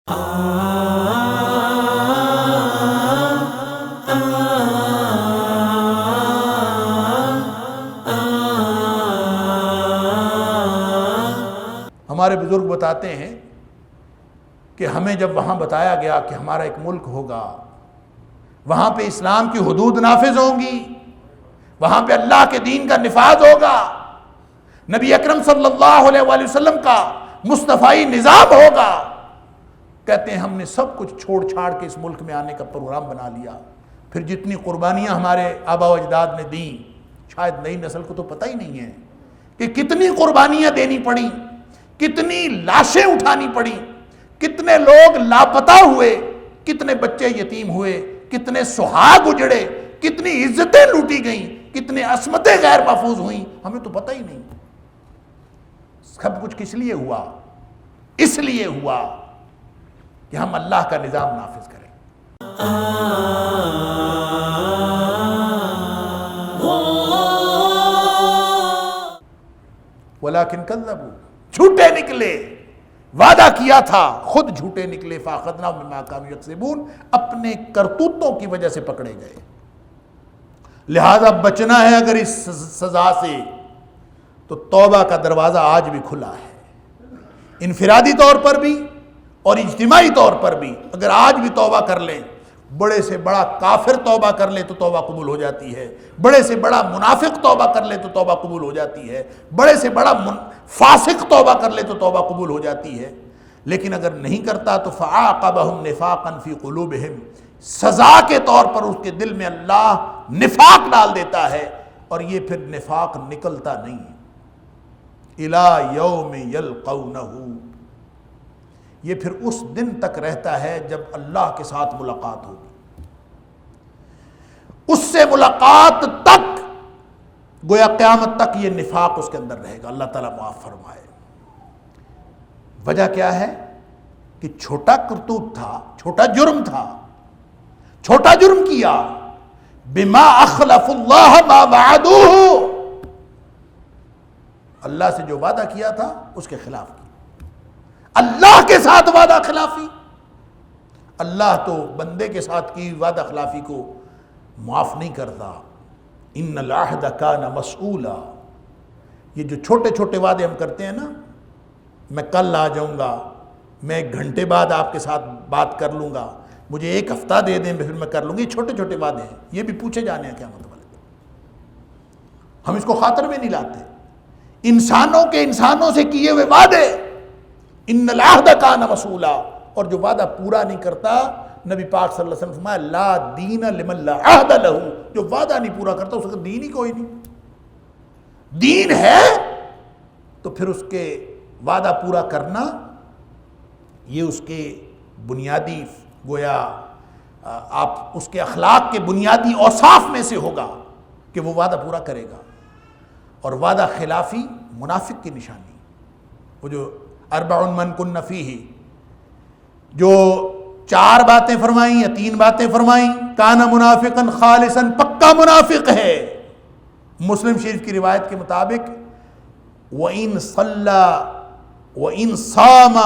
ہمارے بزرگ بتاتے ہیں کہ ہمیں جب وہاں بتایا گیا کہ ہمارا ایک ملک ہوگا، وہاں پہ اسلام کی حدود نافذ ہوں گی، وہاں پہ اللہ کے دین کا نفاذ ہوگا، نبی اکرم صلی اللہ علیہ وآلہ وسلم کا مصطفی نظام ہوگا، کہتے ہیں ہم نے سب کچھ چھوڑ چھاڑ کے اس ملک میں آنے کا پروگرام بنا لیا۔ پھر جتنی قربانیاں ہمارے آبا و اجداد نے دیں، شاید نئی نسل کو تو پتہ ہی نہیں ہے کہ کتنی قربانیاں دینی پڑیں، کتنی لاشیں اٹھانی پڑیں، کتنے لوگ لاپتہ ہوئے، کتنے بچے یتیم ہوئے، کتنے سہاگ اجڑے، کتنی عزتیں لوٹی گئیں، کتنے عصمتیں غیر محفوظ ہوئیں، ہمیں تو پتہ ہی نہیں۔ سب کچھ کس لیے ہوا؟ اس لیے ہوا کہ ہم اللہ کا نظام نافذ کریں۔ وَلَكِنْ كَذَّبُوا، جھوٹے نکلے، وعدہ کیا تھا خود جھوٹے نکلے، فَأَخَذْنَاهُمْ بِمَا كَانُوا يَكْسِبُونَ، اپنے کرتوتوں کی وجہ سے پکڑے گئے۔ لہذا بچنا ہے اگر اس سزا سے تو توبہ کا دروازہ آج بھی کھلا ہے، انفرادی طور پر بھی اور اجتماعی طور پر بھی۔ اگر آج بھی توبہ کر لیں، بڑے سے بڑا کافر توبہ کر لے تو توبہ قبول ہو جاتی ہے، بڑے سے بڑا منافق توبہ کر لے تو توبہ قبول ہو جاتی ہے، بڑے سے بڑا فاسق توبہ کر لے تو توبہ قبول ہو جاتی ہے۔ لیکن اگر نہیں کرتا تو فَعَاقَبَهُمْ نِفَاقًا فِي قُلُوبِهِمْ، سزا کے طور پر اس کے دل میں اللہ نفاق ڈال دیتا ہے، اور یہ پھر نفاق نکلتا نہیں إِلَى يَوْمِ يَلْقَوْنَهُ، یہ پھر اس دن تک رہتا ہے جب اللہ کے ساتھ ملاقات ہوگی۔ اس سے ملاقات تک گویا قیامت تک یہ نفاق اس کے اندر رہے گا۔ اللہ تعالیٰ معاف فرمائے۔ وجہ کیا ہے؟ کہ چھوٹا کرتوت تھا، چھوٹا جرم تھا، چھوٹا جرم کیا، بما اخلف اللہ ما وعدوہ، اللہ سے جو وعدہ کیا تھا اس کے خلاف کیا، اللہ کے ساتھ وعدہ خلافی۔ اللہ تو بندے کے ساتھ کی وعدہ خلافی کو معاف نہیں کرتا۔ ان العہد کان مسئولا، یہ جو چھوٹے چھوٹے وعدے ہم کرتے ہیں نا، میں کل آ جاؤں گا، میں 1 گھنٹے بعد آپ کے ساتھ بات کر لوں گا، مجھے 1 ہفتہ دے دیں پھر میں کر لوں گی، یہ چھوٹے چھوٹے وعدے ہیں، یہ بھی پوچھے جانے ہیں قیامت والے دن۔ ہم اس کو خاطر میں نہیں لاتے۔ انسانوں کے انسانوں سے کیے ہوئے وعدے، ان العہد کان مسئولا، اور جو وعدہ پورا نہیں کرتا، نبی پاک صلی اللہ علیہ وسلم فرمایا لا دین لمن لا عہد لہ، جو وعدہ نہیں پورا کرتا اس کا دین ہی کوئی نہیں۔ دین ہے تو پھر اس کے وعدہ پورا کرنا یہ اس کے بنیادی گویا آپ اس کے اخلاق کے بنیادی اوصاف میں سے ہوگا کہ وہ وعدہ پورا کرے گا۔ اور وعدہ خلافی منافق کی نشانی، وہ جو 4 من کن فیہ، جو 4 باتیں فرمائیں یا 3 باتیں فرمائیں، کانا منافقا خالصا، پکا منافق ہے۔ مسلم شریف کی روایت کے مطابق وَإِن صَلَّى وَإِن صَامَ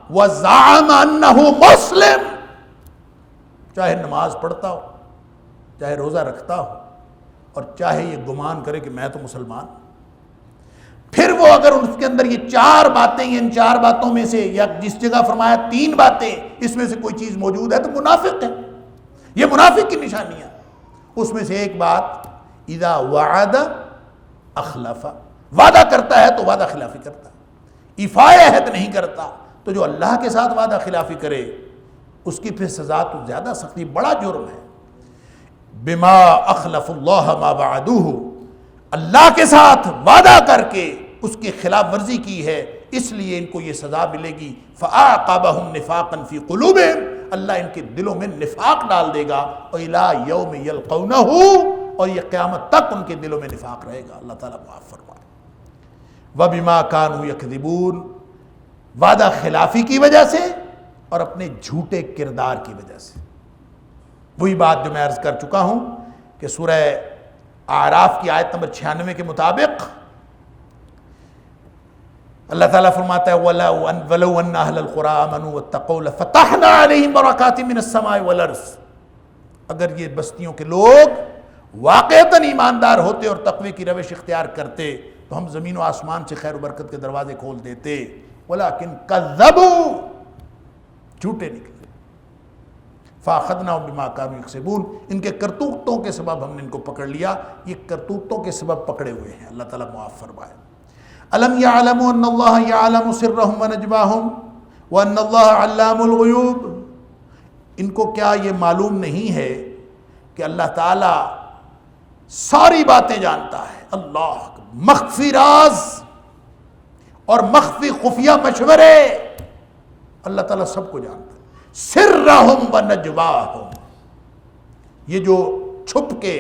وَزَعَمَ أَنَّهُ مُسْلِم، چاہے نماز پڑھتا ہو، چاہے روزہ رکھتا ہو، اور چاہے یہ گمان کرے کہ میں تو مسلمان، پھر وہ اگر اس کے اندر یہ 4 باتیں، ان 4 باتوں میں سے یا جس جگہ فرمایا 3 باتیں، اس میں سے کوئی چیز موجود ہے تو منافق ہے۔ یہ منافق کی نشانی ہے۔ اس میں سے ایک بات، اذا وعد اخلف، وعدہ کرتا ہے تو وعدہ خلافی کرتا ہے، ایفائے عہد نہیں کرتا۔ تو جو اللہ کے ساتھ وعدہ خلافی کرے اس کی پھر سزا تو زیادہ سختی، بڑا جرم ہے۔ بما اخلف اللہ ما وعدوہ، اللہ کے ساتھ وعدہ کر کے اس کی خلاف ورزی کی ہے، اس لیے ان کو یہ سزا ملے گی۔ فَأَعْقَبَهُمْ نِفَاقًا فِي قُلُوبِهِمْ، اللہ ان کے دلوں میں نفاق ڈال دے گا، وَإِلَىٰ يَوْمِ يَلْقَوْنَهُ، اور یہ قیامت تک ان کے دلوں میں نفاق رہے گا۔ اللہ تعالیٰ معاف فرمائے۔ وَبِمَا كَانُوا يَكْذِبُونَ، وعدہ خلافی کی وجہ سے اور اپنے جھوٹے کردار کی وجہ سے۔ وہی بات جو میں عرض کر چکا ہوں کہ سورہ اعراف کی آیت نمبر 96 کے مطابق اللہ تعالیٰ فرماتا ہے وَلَوْ أَنَّ أَهْلَ الْقُرَىٰ آمَنُوا وَاتَّقَوْا لَفَتَحْنَا عَلَيْهِمْ بَرَكَاتٍ مِّنَ السَّمَاءِ وَالْأَرْضِ، اگر یہ بستیوں کے لوگ واقعتاً ایماندار ہوتے اور تقوی کی روش اختیار کرتے تو ہم زمین و آسمان سے خیر و برکت کے دروازے کھول دیتے، وَلَٰكِن كَذَّبُوا، جھوٹے نکلے، فَأَخَذْنَاهُمْ بِمَا كَانُوا يَكْسِبُونَ، ان کے کرتوتوں کے سبب ہم نے ان کو پکڑ لیا، یہ کرتوتوں کے سبب پکڑے ہوئے ہیں، اللہ تعالیٰ معاف فرمائے۔ أَلَمْ يَعْلَمُوا أَنَّ اللَّهَ يَعْلَمُ سِرَّهُمْ وَنَجْوَاهُمْ وَأَنَّ اللَّهَ عَلَّامُ الْغُيُوبِ، ان کو کیا یہ معلوم نہیں ہے کہ اللہ تعالیٰ ساری باتیں جانتا ہے، اللہ مخفی راز اور مخفی خفیہ مشورے اللہ تعالیٰ سب کو جانتا ہے، سرہم و نجواہم، یہ جو چھپ کے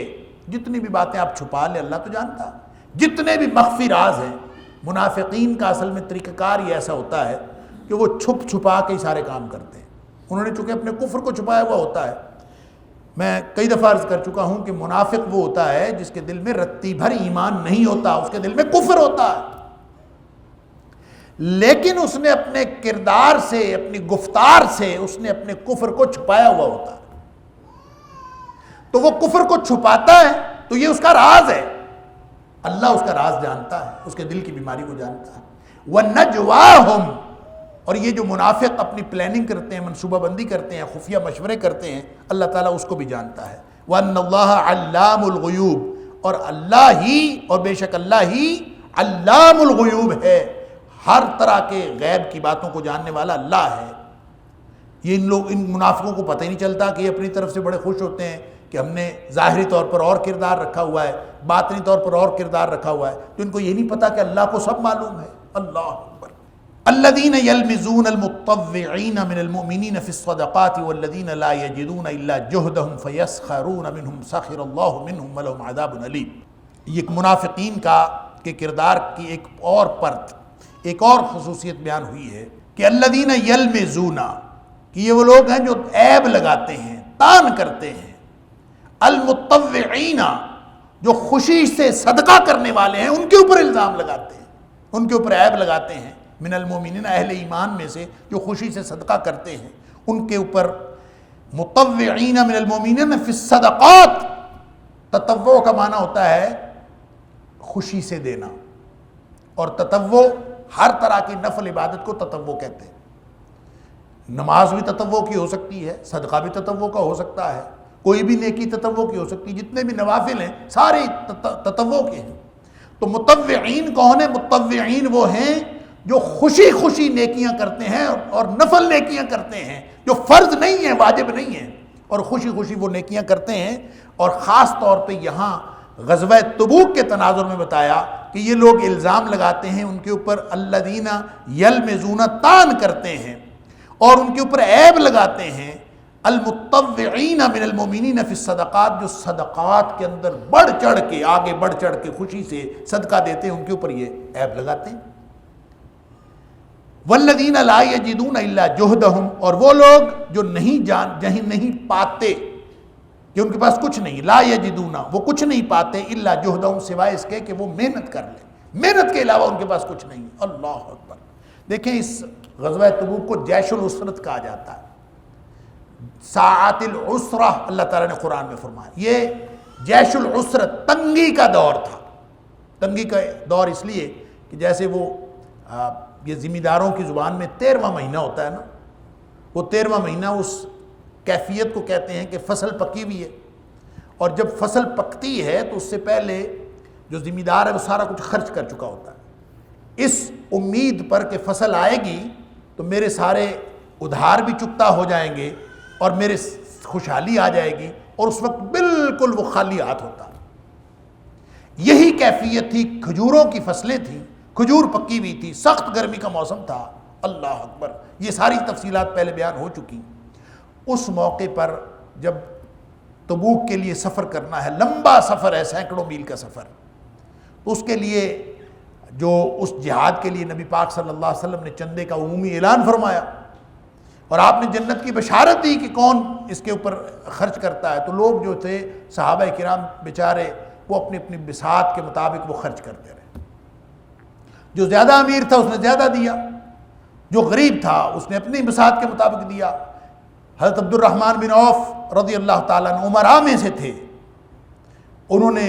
جتنی بھی باتیں آپ چھپا لیں اللہ تو جانتا ہے، جتنے بھی مخفی راز ہیں۔ منافقین کا اصل میں طریقہ کار یہ ایسا ہوتا ہے کہ وہ چھپ چھپا کے ہی سارے کام کرتے ہیں، انہوں نے چونکہ اپنے کفر کو چھپایا ہوا ہوتا ہے۔ میں کئی دفعہ عرض کر چکا ہوں کہ منافق وہ ہوتا ہے جس کے دل میں رتی بھر ایمان نہیں ہوتا، اس کے دل میں کفر ہوتا ہے، لیکن اس نے اپنے کردار سے، اپنی گفتار سے اس نے اپنے کفر کو چھپایا ہوا ہوتا ہے، تو وہ کفر کو چھپاتا ہے تو یہ اس کا راز ہے، اللہ اس کا راز جانتا ہے، اس کے دل کی بیماری کو جانتا ہے۔ وَنَجْوَاهُمْ، اور یہ جو منافق اپنی پلاننگ کرتے ہیں، منصوبہ بندی کرتے ہیں، خفیہ مشورے کرتے ہیں، اللہ تعالیٰ اس کو بھی جانتا ہے۔ وَأَنَّ اللَّهَ عَلَّامُ الْغُيُوبِ، اور اللہ ہی، اور بے شک اللہ ہی علام الغیوب ہے، ہر طرح کے غیب کی باتوں کو جاننے والا اللہ ہے۔ یہ ان منافقوں کو پتہ ہی نہیں چلتا کہ یہ اپنی طرف سے بڑے خوش ہوتے ہیں کہ ہم نے ظاہری طور پر اور کردار رکھا ہوا ہے، باطنی طور پر اور کردار رکھا ہوا ہے، تو ان کو یہ نہیں پتا کہ اللہ کو سب معلوم ہے۔ اللہ اکبر۔ الذین یلمزون المطوعین من المؤمنین فی الصدقات والذین لا یجدون الا جہدہم فیسخرون منہم سخر اللہ منہم ولہم عذاب علیم۔ یہ منافقین کے کردار کی ایک اور پرت، ایک اور خصوصیت بیان ہوئی ہے کہ الذین یلمزون، کہ یہ وہ لوگ ہیں جو عیب لگاتے ہیں، تان کرتے ہیں، المطوعین، جو خوشی سے صدقہ کرنے والے ہیں ان کے اوپر الزام لگاتے ہیں، ان کے اوپر عیب لگاتے ہیں، من المومنین، اہل ایمان میں سے جو خوشی سے صدقہ کرتے ہیں ان کے اوپر، مطوعین من المومنین فی الصدقات، تطوع کا معنی ہوتا ہے خوشی سے دینا، اور تطوع ہر طرح کی نفل عبادت کو تطوع کہتے ہیں۔ نماز بھی تطوع کی ہو سکتی ہے، صدقہ بھی تطوع کا ہو سکتا ہے، کوئی بھی نیکی تطوع کی ہو سکتی ہے، جتنے بھی نوافل ہیں سارے تطوع کے ہیں۔ تو مطوعین کون ہیں؟ مطوعین وہ ہیں جو خوشی خوشی نیکیاں کرتے ہیں اور نفل نیکیاں کرتے ہیں جو فرض نہیں ہیں، واجب نہیں ہیں، اور خوشی خوشی وہ نیکیاں کرتے ہیں۔ اور خاص طور پہ یہاں غزوہ تبوک کے تناظر میں بتایا کہ یہ لوگ الزام لگاتے ہیں ان کے اوپر، الذین یلمزون، تان کرتے ہیں اور ان کے اوپر عیب لگاتے ہیں، المطوعین من المؤمنین فی الصدقات، جو صدقات کے اندر بڑھ چڑھ کے، آگے بڑھ چڑھ کے خوشی سے صدقہ دیتے ہیں، ان کے اوپر یہ عیب لگاتے ہیں۔ والذین لا یجدون الا جہدہم، اور وہ لوگ جو نہیں پاتے، کہ ان کے پاس کچھ نہیں، لا یجدون، وہ کچھ نہیں پاتے، الا جہدہم، سوائے اس کے کہ وہ محنت کر لیں، محنت کے علاوہ ان کے پاس کچھ نہیں۔ اللہ اکبر۔ دیکھیں اس غزوہ تبوک کو جیش العسرت کہا جاتا ہے، ساعت العسرہ اللہ تعالیٰ نے قرآن میں فرمایا۔ یہ جیش العسرت تنگی کا دور تھا، تنگی کا دور اس لیے کہ جیسے وہ یہ ذمہ داروں کی زبان میں 13واں مہینہ ہوتا ہے نا، وہ 13واں مہینہ اس کیفیت کو کہتے ہیں کہ فصل پکی ہوئی ہے، اور جب فصل پکتی ہے تو اس سے پہلے جو ذمہ دار ہے وہ سارا کچھ خرچ کر چکا ہوتا ہے، اس امید پر کہ فصل آئے گی تو میرے سارے ادھار بھی چکتا ہو جائیں گے اور میرے خوشحالی آ جائے گی، اور اس وقت بالکل وہ خالی ہاتھ ہوتا۔ یہی کیفیت تھی، کھجوروں کی فصلیں تھیں، کھجور پکی ہوئی تھی، سخت گرمی کا موسم تھا۔ اللہ اکبر۔ یہ ساری تفصیلات پہلے بیان ہو چکی۔ اس موقع پر جب تبوک کے لیے سفر کرنا ہے، لمبا سفر ہے، سینکڑوں میل کا سفر، تو اس کے لیے جو اس جہاد کے لیے نبی پاک صلی اللہ علیہ وسلم نے چندے کا عمومی اعلان فرمایا، اور آپ نے جنت کی بشارت دی کہ کون اس کے اوپر خرچ کرتا ہے، تو لوگ جو تھے صحابہ کرام بیچارے وہ اپنی اپنی بساط کے مطابق وہ خرچ کرتے رہے۔ جو زیادہ امیر تھا اس نے زیادہ دیا، جو غریب تھا اس نے اپنی بساط کے مطابق دیا۔ حضرت عبد الرحمن بن عوف رضی اللہ تعالیٰ عنہ امراء میں سے تھے، انہوں نے،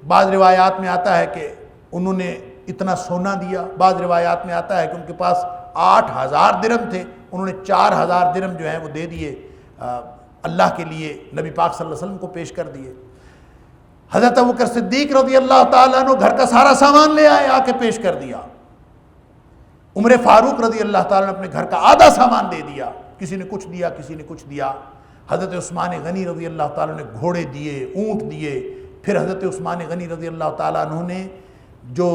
بعض روایات میں آتا ہے کہ انہوں نے اتنا سونا دیا، بعض روایات میں آتا ہے کہ ان کے پاس 8,000 درہم تھے، انہوں نے 4,000 درہم جو ہیں وہ دے دیے، اللہ کے لیے نبی پاک صلی اللہ علیہ وسلم کو پیش کر دیے۔ حضرت ابوبکر صدیق رضی اللہ تعالیٰ عنہ گھر کا سارا سامان لے آئے، آ کے پیش کر دیا۔ عمر فاروق رضی اللہ تعالیٰ نے اپنے گھر کا آدھا سامان دے دیا، کسی نے کچھ دیا، کسی نے کچھ دیا۔ حضرت عثمان غنی رضی اللہ تعالیٰ نے گھوڑے دیے، اونٹ دیے۔ پھر حضرت عثمان غنی رضی اللہ تعالیٰ عنہ نے جو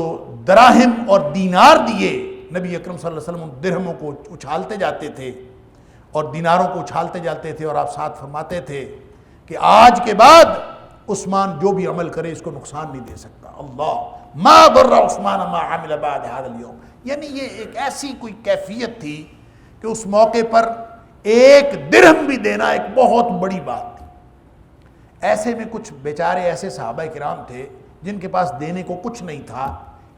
دراہم اور دینار دیے، نبی اکرم صلی اللہ علیہ وسلم ان درہموں کو اچھالتے جاتے تھے اور دیناروں کو اچھالتے جاتے تھے، اور آپ ساتھ فرماتے تھے کہ آج کے بعد عثمان جو بھی عمل کرے اس کو نقصان نہیں دے سکتا۔ اللہ ما ضر عثمان ما عمل بعد هذا اليوم، یعنی یہ ایک ایسی کوئی کیفیت تھی کہ اس موقع پر ایک درہم بھی دینا ایک بہت بڑی بات تھی۔ ایسے میں کچھ بیچارے ایسے صحابہ کرام تھے جن کے پاس دینے کو کچھ نہیں تھا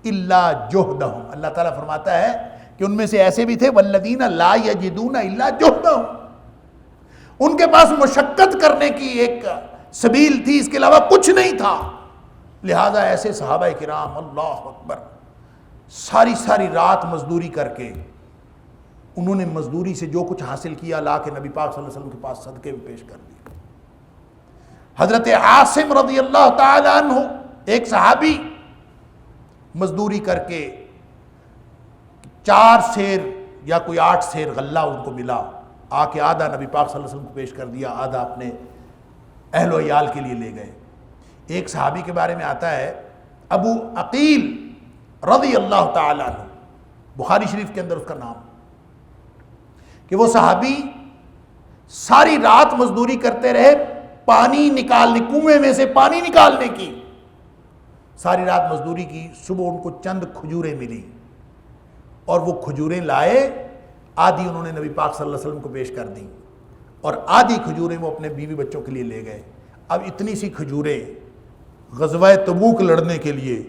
الا جہدہم، اللہ تعالیٰ فرماتا ہے کہ ان میں سے ایسے بھی تھے والذین لا یجدون الا جہدہم، ان کے پاس مشقت کرنے کی ایک سبیل تھی، اس کے علاوہ کچھ نہیں تھا۔ لہذا ایسے صحابہ کرام اللہ اکبر ساری ساری رات مزدوری کر کے انہوں نے مزدوری سے جو کچھ حاصل کیا لا کے نبی پاک صلی اللہ علیہ وسلم کے پاس صدقے میں پیش کر دیا۔ حضرت عاصم رضی اللہ تعالی عنہ ایک صحابی مزدوری کر کے 4 سیر یا کوئی 8 سیر غلہ ان کو ملا، آ کے آدھا نبی پاک صلی اللہ علیہ وسلم کو پیش کر دیا، آدھا اپنے اہل و عیال کے لیے لے گئے۔ ایک صحابی کے بارے میں آتا ہے ابو عقیل رضی اللہ تعالی عنہ، بخاری شریف کے اندر اس کا نام، کہ وہ صحابی ساری رات مزدوری کرتے رہے، پانی نکالنے، کنویں میں سے پانی نکالنے کی ساری رات مزدوری کی۔ صبح ان کو چند کھجوریں ملی اور وہ کھجوریں لائے، آدھی انہوں نے نبی پاک صلی اللہ علیہ وسلم کو پیش کر دی اور آدھی کھجوریں وہ اپنے بیوی بچوں کے لیے لے گئے۔ اب اتنی سی کھجوریں غزوہ تبوک لڑنے کے لیے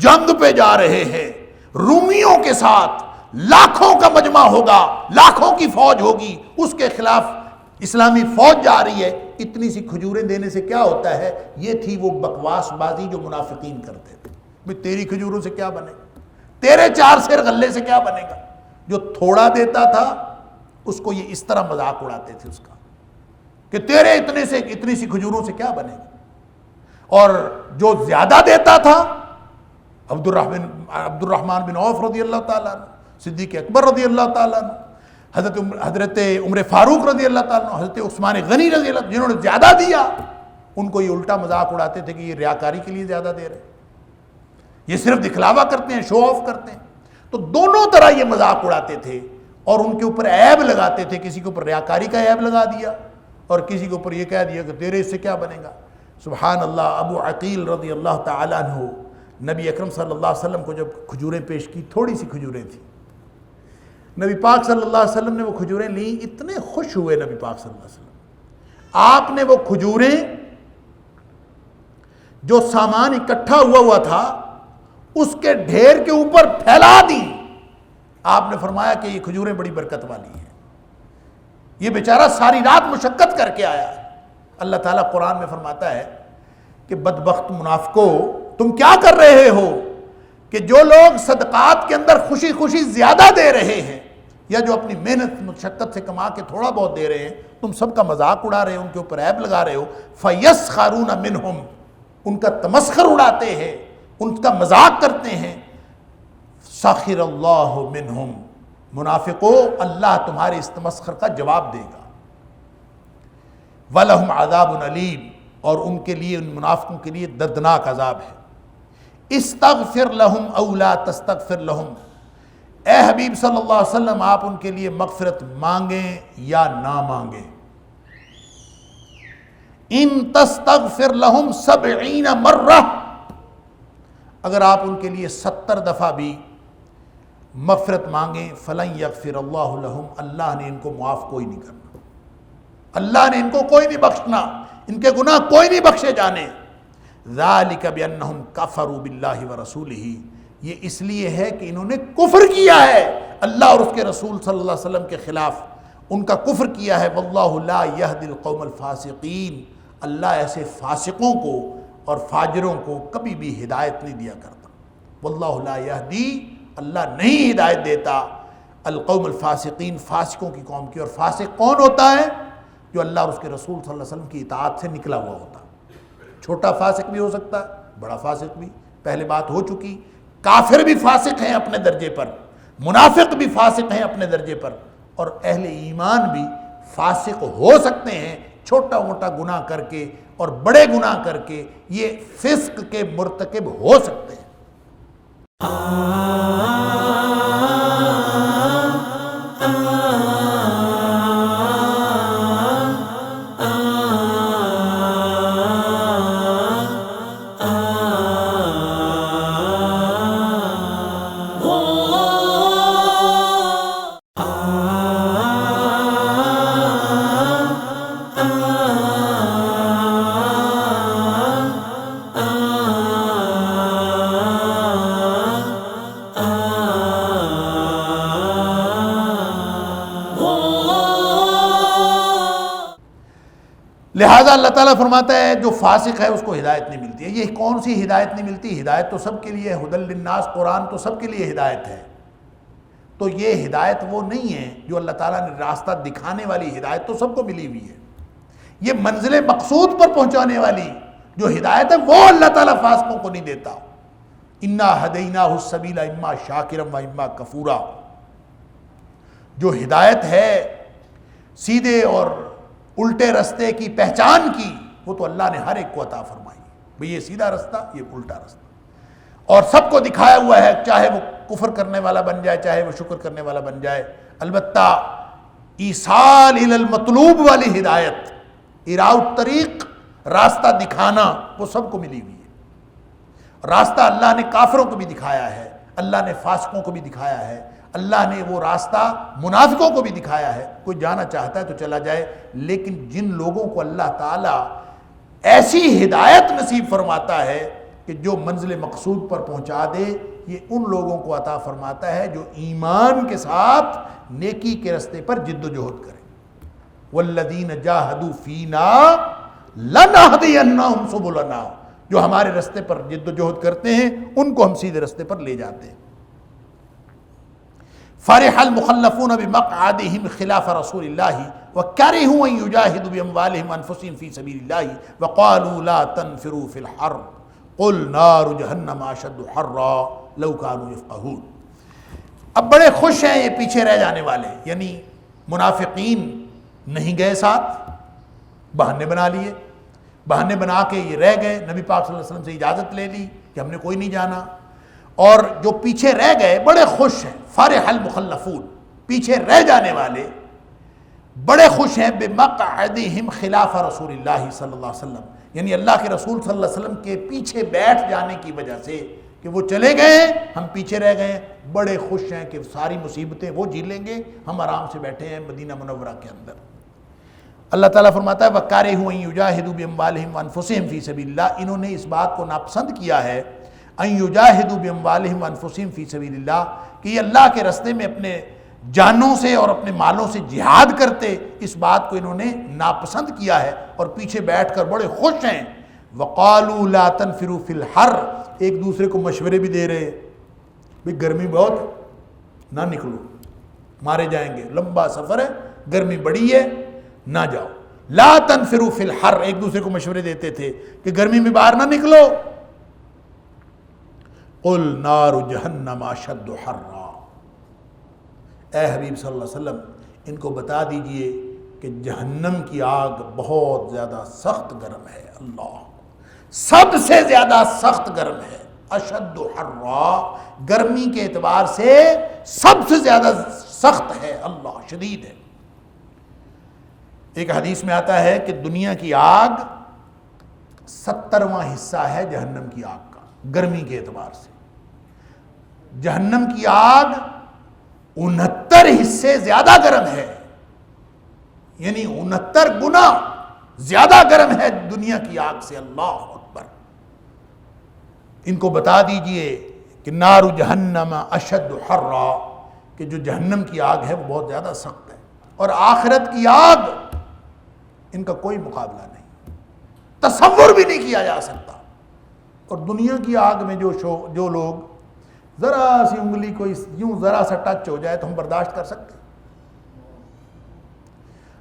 جنگ پہ جا رہے ہیں، رومیوں کے ساتھ لاکھوں کا مجمع ہوگا، لاکھوں کی فوج ہوگی، اس کے خلاف اسلامی فوج جا رہی ہے، اتنی سی کھجوریں دینے سے کیا ہوتا ہے؟ یہ تھی وہ بکواس بازی جو منافقین کرتے تھے، بھئی تیری کھجوروں سے کیا بنے گا، تیرے 4 سیر غلے سے کیا بنے گا۔ جو تھوڑا دیتا تھا اس کو یہ اس طرح مذاق اڑاتے تھے اس کا کہ تیرے اتنی سی کھجوروں سے کیا بنے گا، اور جو زیادہ دیتا تھا عبد الرحمن بن عوف رضی اللہ تعالیٰ عنہ، صدیق اکبر رضی اللہ تعالیٰ عنہ، حضرت عمر فاروق رضی اللہ تعالیٰ عنہ، حضرت عثمان غنی رضی اللہ عنہ، جنہوں نے زیادہ دیا ان کو یہ الٹا مذاق اڑاتے تھے کہ یہ ریاکاری کے لیے زیادہ دے رہے، یہ صرف دکھلاوا کرتے ہیں، شو آف کرتے ہیں۔ تو دونوں طرح یہ مذاق اڑاتے تھے اور ان کے اوپر عیب لگاتے تھے، کسی کے اوپر ریاکاری کا عیب لگا دیا اور کسی کے اوپر یہ کہہ دیا کہ تیرے اس سے کیا بنے گا۔ سبحان اللہ، ابو عقیل رضی اللہ تعالیٰ عنہ نبی اکرم صلی اللہ علیہ وسلم کو جب کھجوریں پیش کی، تھوڑی سی کھجوریں تھیں، نبی پاک صلی اللہ علیہ وسلم نے وہ کھجوریں لیں، اتنے خوش ہوئے نبی پاک صلی اللہ علیہ وسلم، آپ نے وہ کھجوریں جو سامان اکٹھا ہوا تھا اس کے ڈھیر کے اوپر پھیلا دی۔ آپ نے فرمایا کہ یہ کھجوریں بڑی برکت والی ہیں، یہ بیچارہ ساری رات مشقت کر کے آیا ہے۔ اللہ تعالیٰ قرآن میں فرماتا ہے کہ بدبخت منافقو، تم کیا کر رہے ہو کہ جو لوگ صدقات کے اندر خوشی خوشی زیادہ دے رہے ہیں یا جو اپنی محنت مشقت سے کما کے تھوڑا بہت دے رہے ہیں، تم سب کا مذاق اڑا رہے ہو، ان کے اوپر عیب لگا رہے ہو۔ فَيَسْخَرُونَ مِنْهُمْ، ان کا تمسخر اڑاتے ہیں، ان کا مذاق کرتے ہیں۔ سَخِرَ اللَّهُ مِنْهُمْ، منافقو اللہ تمہارے اس تمسخر کا جواب دے گا۔ وَلَهُمْ عَذَابٌ عَلِيمٌ، اور ان کے لیے، ان منافقوں کے لیے دردناک عذاب ہے۔ استغفر لہم او لا تستغفر لہم، اے حبیب صلی اللہ علیہ وسلم آپ ان کے لیے مغفرت مانگیں یا نہ مانگیں۔ ان تستغفر لہم 70 مرہ، اگر آپ ان کے لیے 70 دفعہ بھی مغفرت مانگیں، فلن یغفر اللہ لہم، اللہ نے ان کو معاف کوئی نہیں کرنا، اللہ نے ان کو کوئی نہیں بخشنا، ان کے گناہ کوئی نہیں بخشے جانے۔ ذالک بانہم کفروا باللہ ورسولہ، یہ اس لیے ہے کہ انہوں نے کفر کیا ہے اللہ اور اس کے رسول صلی اللہ علیہ وسلم کے خلاف، ان کا کفر کیا ہے۔ واللہ لا یہدی القوم الفاسقین، اللہ ایسے فاسقوں کو اور فاجروں کو کبھی بھی ہدایت نہیں دیا کرتا۔ واللہ لا یہدی، اللہ نہیں ہدایت دیتا القوم الفاسقین، فاسقوں کی قوم کی۔ اور فاسق کون ہوتا ہے؟ جو اللہ اور اس کے رسول صلی اللہ علیہ وسلم کی اطاعت سے نکلا ہوا ہوتا ہے۔ چھوٹا فاسق بھی ہو سکتا ہے، بڑا فاسق بھی، پہلے بات ہو چکی۔ کافر بھی فاسق ہیں اپنے درجے پر، منافق بھی فاسق ہیں اپنے درجے پر، اور اہل ایمان بھی فاسق ہو سکتے ہیں چھوٹا موٹا گناہ کر کے اور بڑے گناہ کر کے، یہ فسق کے مرتکب ہو سکتے ہیں۔ لہذا اللہ تعالیٰ فرماتا ہے جو فاسق ہے اس کو ہدایت نہیں ملتی ہے۔ یہ کون سی ہدایت نہیں ملتی؟ ہدایت تو سب کے لیے، ہدی للناس، قرآن تو سب کے لیے ہدایت ہے۔ تو یہ ہدایت وہ نہیں ہے جو اللہ تعالیٰ نے راستہ دکھانے والی ہدایت تو سب کو ملی ہوئی ہے۔ یہ منزل مقصود پر پہنچانے والی جو ہدایت ہے وہ اللہ تعالیٰ فاسقوں کو نہیں دیتا۔ انا ہدیناہ السبیل اما شاکرا و اما کفورا، جو ہدایت ہے سیدھے اور الٹے رستے کی پہچان کی، وہ تو اللہ نے ہر ایک کو عطا فرمائی۔ بھئی یہ سیدھا رستہ، یہ الٹا رستہ، اور سب کو دکھایا ہوا ہے، چاہے وہ کفر کرنے والا بن جائے، چاہے وہ شکر کرنے والا بن جائے۔ البتہ ایصال الی المطلوب والی ہدایت، اراء الطریق، راستہ دکھانا، وہ سب کو ملی ہوئی ہے۔ راستہ اللہ نے کافروں کو بھی دکھایا ہے، اللہ نے فاسقوں کو بھی دکھایا ہے، اللہ نے وہ راستہ منافقوں کو بھی دکھایا ہے۔ کوئی جانا چاہتا ہے تو چلا جائے، لیکن جن لوگوں کو اللہ تعالیٰ ایسی ہدایت نصیب فرماتا ہے کہ جو منزل مقصود پر پہنچا دے، یہ ان لوگوں کو عطا فرماتا ہے جو ایمان کے ساتھ نیکی کے رستے پر جد و جہد کریں۔ والذین جاہدوا فینا لنہدینہم سبلنا، جو ہمارے رستے پر جد و جہد کرتے ہیں ان کو ہم سیدھے رستے پر لے جاتے ہیں۔ فرح المخلفون بمقعدهم خلاف رسول اللہ وکرہوا ان یجاہدوا باموالہم وانفسہم فی سبیل اللہ وقالوا لا تنفروا فی الحر قل نار جہنم اشد حرا لو کانوا یفقہون۔ اب بڑے خوش ہیں یہ پیچھے رہ جانے والے، یعنی منافقین نہیں گئے ساتھ، بہانے بنا لیے، بہانے بنا کے یہ رہ گئے، نبی پاک صلی اللہ علیہ وسلم سے اجازت لے لی کہ ہم نے کوئی نہیں جانا، اور جو پیچھے رہ گئے بڑے خوش ہیں۔ فرح المخلفون، پیچھے رہ جانے والے بڑے خوش ہیں بمقعدہم خلاف رسول اللہ صلی اللہ علیہ وسلم، یعنی اللہ کے رسول صلی اللہ علیہ وسلم کے پیچھے بیٹھ جانے کی وجہ سے کہ وہ چلے گئے ہیں، ہم پیچھے رہ گئے ہیں، بڑے خوش ہیں کہ ساری مصیبتیں وہ جھیل لیں گے، ہم آرام سے بیٹھے ہیں مدینہ منورہ کے اندر۔ اللہ تعالیٰ فرماتا ہے وَكَرِهُوا أَن يُجَاهِدُوا بِأَمْوَالِهِمْ وَأَنفُسِهِمْ فِي سَبِيلِ اللَّهِ، انہوں نے اس بات کو ناپسند کیا ہے ان یجاہدوا باموالہم وانفسہم فی سبیل اللہ، کہ یہ اللہ کے راستے میں اپنے جانوں سے اور اپنے مالوں سے جہاد کرتے، اس بات کو انہوں نے ناپسند کیا ہے اور پیچھے بیٹھ کر بڑے خوش ہیں۔ وقالوا لا تنفروا فی الحر، ایک دوسرے کو مشورے بھی دے رہے، بھئی گرمی بہت، نہ نکلو، مارے جائیں گے، لمبا سفر ہے، گرمی بڑی ہے، نہ جاؤ۔ لا تنفروا فی الحر، ایک دوسرے کو مشورے دیتے تھے کہ گرمی میں باہر نہ نکلو۔ قل نار جہنم اشد حرا، اے حبیب صلی اللہ علیہ وسلم ان کو بتا دیجئے کہ جہنم کی آگ بہت زیادہ سخت گرم ہے، اللہ سب سے زیادہ سخت گرم ہے، اشد حرا، گرمی کے اعتبار سے سب سے زیادہ سخت ہے، اللہ شدید ہے۔ ایک حدیث میں آتا ہے کہ دنیا کی آگ 70واں حصہ ہے جہنم کی آگ کا، گرمی کے اعتبار سے۔ جہنم کی آگ 69 حصے زیادہ گرم ہے، یعنی 69 گنا زیادہ گرم ہے دنیا کی آگ سے، اللہ اکبر۔ ان کو بتا دیجئے کہ نار جہنم اشد حرا، کہ جو جہنم کی آگ ہے وہ بہت زیادہ سخت ہے، اور آخرت کی آگ ان کا کوئی مقابلہ نہیں، تصور بھی نہیں کیا جا سکتا۔ اور دنیا کی آگ میں جو لوگ ذرا سی انگلی کو یوں ذرا سا ٹچ ہو جائے تو ہم برداشت کر سکتے ہیں۔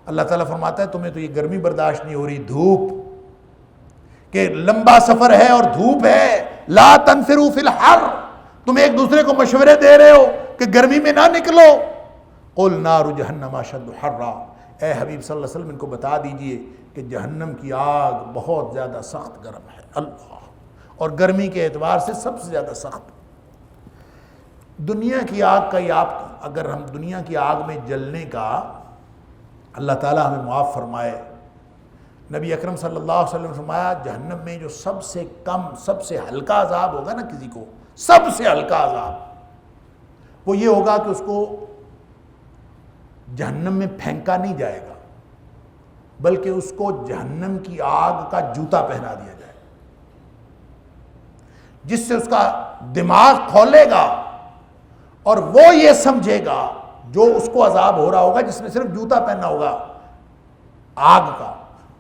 اللہ تعالیٰ فرماتا ہے تمہیں تو یہ گرمی برداشت نہیں ہو رہی، دھوپ، کہ لمبا سفر ہے اور دھوپ ہے، لا تنفروا فی الحر، تم ایک دوسرے کو مشورے دے رہے ہو کہ گرمی میں نہ نکلو، قل نار جہنم اشد حرا، اے حبیب صلی اللہ علیہ وسلم ان کو بتا دیجئے کہ جہنم کی آگ بہت زیادہ سخت گرم ہے، اللہ، اور گرمی کے اعتبار سے سب سے زیادہ سخت۔ دنیا کی آگ کا یہ اگر ہم دنیا کی آگ میں جلنے کا اللہ تعالیٰ ہمیں معاف فرمائے، نبی اکرم صلی اللہ علیہ وسلم نے فرمایا جہنم میں جو سب سے کم، سب سے ہلکا عذاب ہوگا نا کسی کو، سب سے ہلکا عذاب وہ یہ ہوگا کہ اس کو جہنم میں پھینکا نہیں جائے گا، بلکہ اس کو جہنم کی آگ کا جوتا پہنا دیا جائے، جس سے اس کا دماغ کھولے گا اور وہ یہ سمجھے گا جو اس کو عذاب ہو رہا ہوگا، جس نے صرف جوتا پہنا ہوگا آگ کا،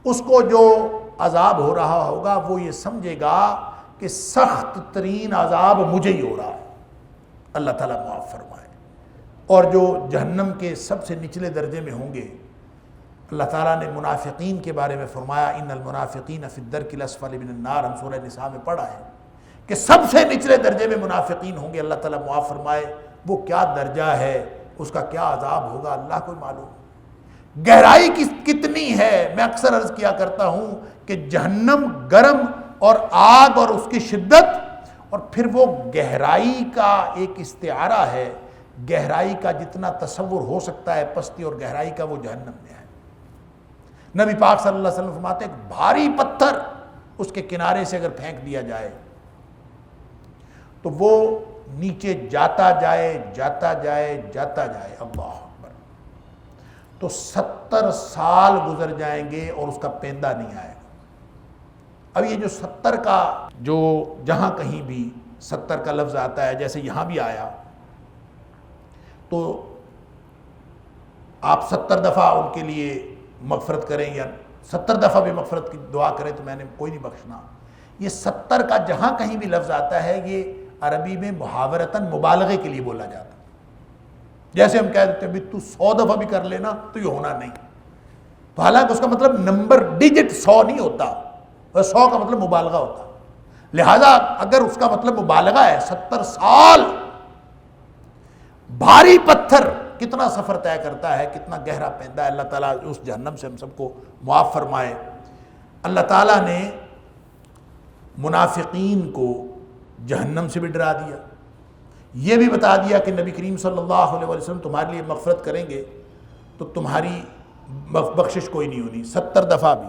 اس کو جو عذاب ہو رہا ہوگا وہ یہ سمجھے گا کہ سخت ترین عذاب مجھے ہی ہو رہا ہے، اللہ تعالیٰ معاف فرمائے۔ اور جو جہنم کے سب سے نچلے درجے میں ہوں گے، اللہ تعالیٰ نے منافقین کے بارے میں فرمایا ان المنافقین فی الدرک الاسفل من النار، ہم سورہ نساء میں پڑھا ہے کہ سب سے نچلے درجے میں منافقین ہوں گے، اللہ تعالیٰ معاف فرمائے۔ وہ کیا درجہ ہے، اس کا کیا عذاب ہوگا، اللہ کو معلوم، گہرائی کتنی ہے۔ میں اکثر عرض کیا کرتا ہوں کہ جہنم گرم اور آگ اور اس کی شدت، اور پھر وہ گہرائی کا ایک استعارہ ہے، گہرائی کا جتنا تصور ہو سکتا ہے پستی اور گہرائی کا وہ جہنم میں ہے۔ نبی پاک صلی اللہ علیہ وسلم فرماتے ہیں ایک بھاری پتھر اس کے کنارے سے اگر پھینک دیا جائے تو وہ نیچے جاتا جائے جاتا جائے جاتا جائے، اللہ اکبر، تو 70 سال گزر جائیں گے اور اس کا پیندہ نہیں آئے گا۔ اب یہ جو 70 کا جو جہاں کہیں بھی 70 کا لفظ آتا ہے، جیسے یہاں بھی آیا، تو آپ 70 دفعہ ان کے لیے مغفرت کریں یا 70 دفعہ بھی مغفرت کی دعا کریں تو میں نے کوئی نہیں بخشنا۔ یہ 70 کا جہاں کہیں بھی لفظ آتا ہے یہ عربی میں محاورتاً مبالغے کے لیے بولا جاتا ہے، جیسے ہم کہہ دیتے ہیں بھی تو 100 دفعہ بھی کر لینا تو یہ ہونا نہیں، تو حالانکہ اس کا مطلب نمبر ڈیجٹ 100 نہیں ہوتا، 100 کا مطلب مبالغہ ہوتا، لہذا اگر اس کا مطلب مبالغہ ہے 70 سال، بھاری پتھر کتنا سفر طے کرتا ہے، کتنا گہرا پیندہ ہے، اللہ تعالیٰ اس جہنم سے ہم سب کو معاف فرمائے۔ اللہ تعالیٰ نے منافقین کو جہنم سے بھی ڈرا دیا، یہ بھی بتا دیا کہ نبی کریم صلی اللہ علیہ وسلم تمہارے لیے مغفرت کریں گے تو تمہاری بخشش کوئی نہیں ہونی، 70 دفعہ بھی،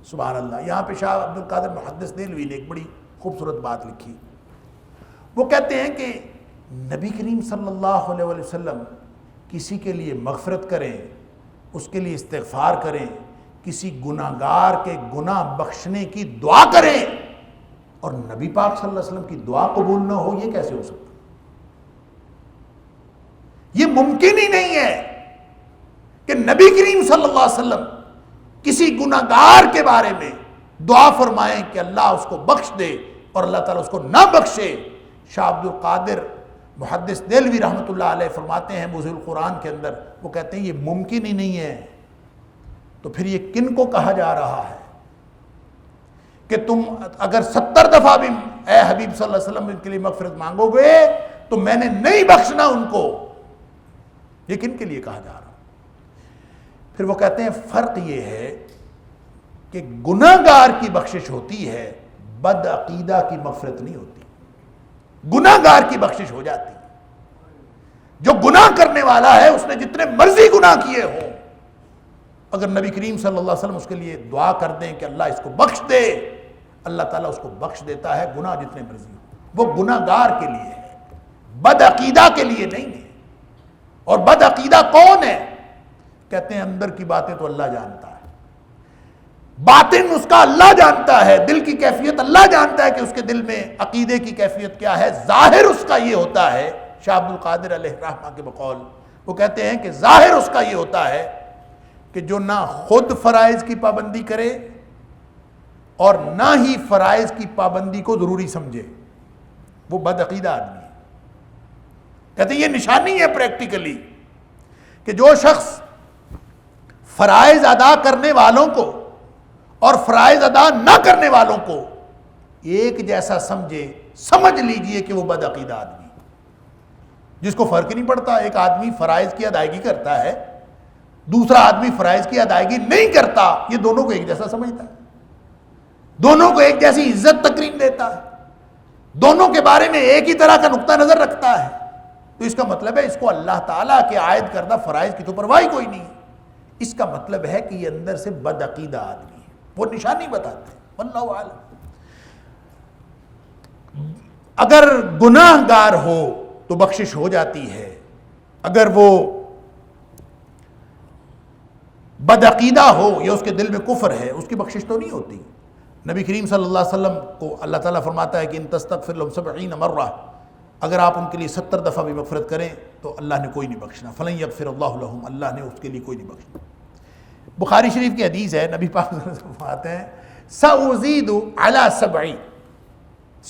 سبحان اللہ۔ یہاں پہ شاہ عبد القادر محدث دہلوی نے ایک بڑی خوبصورت بات لکھی، وہ کہتے ہیں کہ نبی کریم صلی اللہ علیہ وسلم کسی کے لیے مغفرت کریں، اس کے لیے استغفار کریں، کسی گناہگار کے گناہ بخشنے کی دعا کریں، اور نبی پاک صلی اللہ علیہ وسلم کی دعا قبول نہ ہو، یہ کیسے ہو سکتا؟ یہ ممکن ہی نہیں ہے کہ نبی کریم صلی اللہ علیہ وسلم کسی گناہگار کے بارے میں دعا فرمائیں کہ اللہ اس کو بخش دے اور اللہ تعالیٰ اس کو نہ بخشے۔ شاہ عبد القادر محدث دہلوی رحمۃ اللہ علیہ فرماتے ہیں موضوع القرآن کے اندر، وہ کہتے ہیں یہ ممکن ہی نہیں ہے، تو پھر یہ کن کو کہا جا رہا ہے کہ تم اگر 70 دفعہ بھی اے حبیب صلی اللہ علیہ وسلم ان کے لیے مغفرت مانگو گے تو میں نے نہیں بخشنا ان کو، یہ کن کے لیے کہا جا رہا؟ پھر وہ کہتے ہیں فرق یہ ہے کہ گناہگار کی بخشش ہوتی ہے، بد عقیدہ کی مغفرت نہیں ہوتی۔ گناہگار کی بخشش ہو جاتی، جو گناہ کرنے والا ہے اس نے جتنے مرضی گناہ کیے ہوں، اگر نبی کریم صلی اللہ علیہ وسلم اس کے لیے دعا کر دیں کہ اللہ اس کو بخش دے، اللہ تعالیٰ اس کو بخش دیتا ہے، گناہ جتنے مرضی ہوں۔ وہ گناہگار کے لیے ہے، بد عقیدہ کے لیے نہیں ہے۔ اور بد عقیدہ کون ہے؟ کہتے ہیں اندر کی باتیں تو اللہ جانتا ہے، باطن اس کا اللہ جانتا ہے، دل کی کیفیت اللہ جانتا ہے کہ اس کے دل میں عقیدے کی کیفیت کیا ہے. ظاہر اس کا یہ ہوتا ہے، شاہ عبد القادر علیہ الرحمہ کے بقول وہ کہتے ہیں کہ ظاہر اس کا یہ ہوتا ہے کہ جو نہ خود فرائض کی پابندی کرے اور نہ ہی فرائض کی پابندی کو ضروری سمجھے، وہ بد عقیدہ آدمی ہے. کہتے ہیں یہ نشانی ہے پریکٹیکلی کہ جو شخص فرائض ادا کرنے والوں کو اور فرائض ادا نہ کرنے والوں کو ایک جیسا سمجھے، سمجھ لیجئے کہ وہ بد عقیدہ آدمی ہے، جس کو فرق ہی نہیں پڑتا. ایک آدمی فرائض کی ادائیگی کرتا ہے، دوسرا آدمی فرائض کی ادائیگی نہیں کرتا، یہ دونوں کو ایک جیسا سمجھتا ہے، دونوں کو ایک جیسی عزت تقریم دیتا ہے، دونوں کے بارے میں ایک ہی طرح کا نقطہ نظر رکھتا ہے. تو اس کا مطلب ہے اس کو اللہ تعالیٰ کے عائد کردہ فرائض کی تو پرواہ کوئی نہیں ہے. اس کا مطلب ہے کہ یہ اندر سے بد عقیدہ آدمی ہے. وہ نشانی بتاتے ہیں. واللہ اعلم. اگر گناہ گار ہو تو بخشش ہو جاتی ہے، اگر وہ بد عقیدہ ہو یا اس کے دل میں کفر ہے اس کی بخشش تو نہیں ہوتی. نبی کریم صلی اللہ علیہ وسلم کو اللہ تعالیٰ فرماتا ہے کہ ان تستغفر لهم 70 مرہ، اگر آپ ان کے لیے 70 دفعہ بھی مغفرت کریں تو اللہ نے کوئی نہیں بخشنا. فلن یغفر اللہ لهم، اللہ نے اس کے لیے کوئی نہیں بخشنا. بخاری شریف کی حدیث ہے، نبی پاک صلی اللہ علیہ وسلم فرماتے ہیں سأزید علی 70.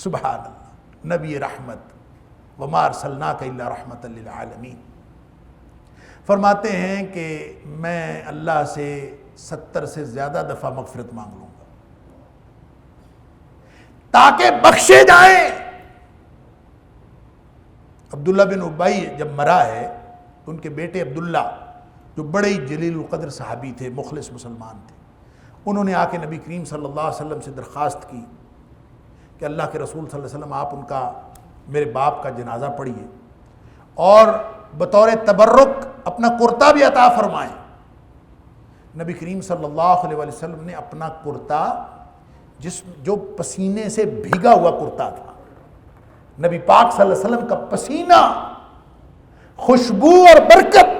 سبحان اللہ، نبی رحمت وما ارسلناک الا رحمتا للعالمین فرماتے ہیں کہ میں اللہ سے 70 سے زیادہ دفعہ مغفرت مانگ لوں گا تاکہ بخشے جائیں. عبداللہ بن ابی جب مرا ہے تو ان کے بیٹے عبداللہ جو بڑے ہی جلیل القدر صحابی تھے، مخلص مسلمان تھے، انہوں نے آ کے نبی کریم صلی اللہ علیہ وسلم سے درخواست کی کہ اللہ کے رسول صلی اللہ علیہ وسلم آپ ان کا، میرے باپ کا جنازہ پڑھیے اور بطور تبرک اپنا کرتا بھی عطا فرمائیں. نبی کریم صلی اللہ علیہ وسلم نے اپنا کرتا، جو پسینے سے بھیگا ہوا کرتا تھا، نبی پاک صلی اللہ علیہ وسلم کا پسینہ، خوشبو اور برکت،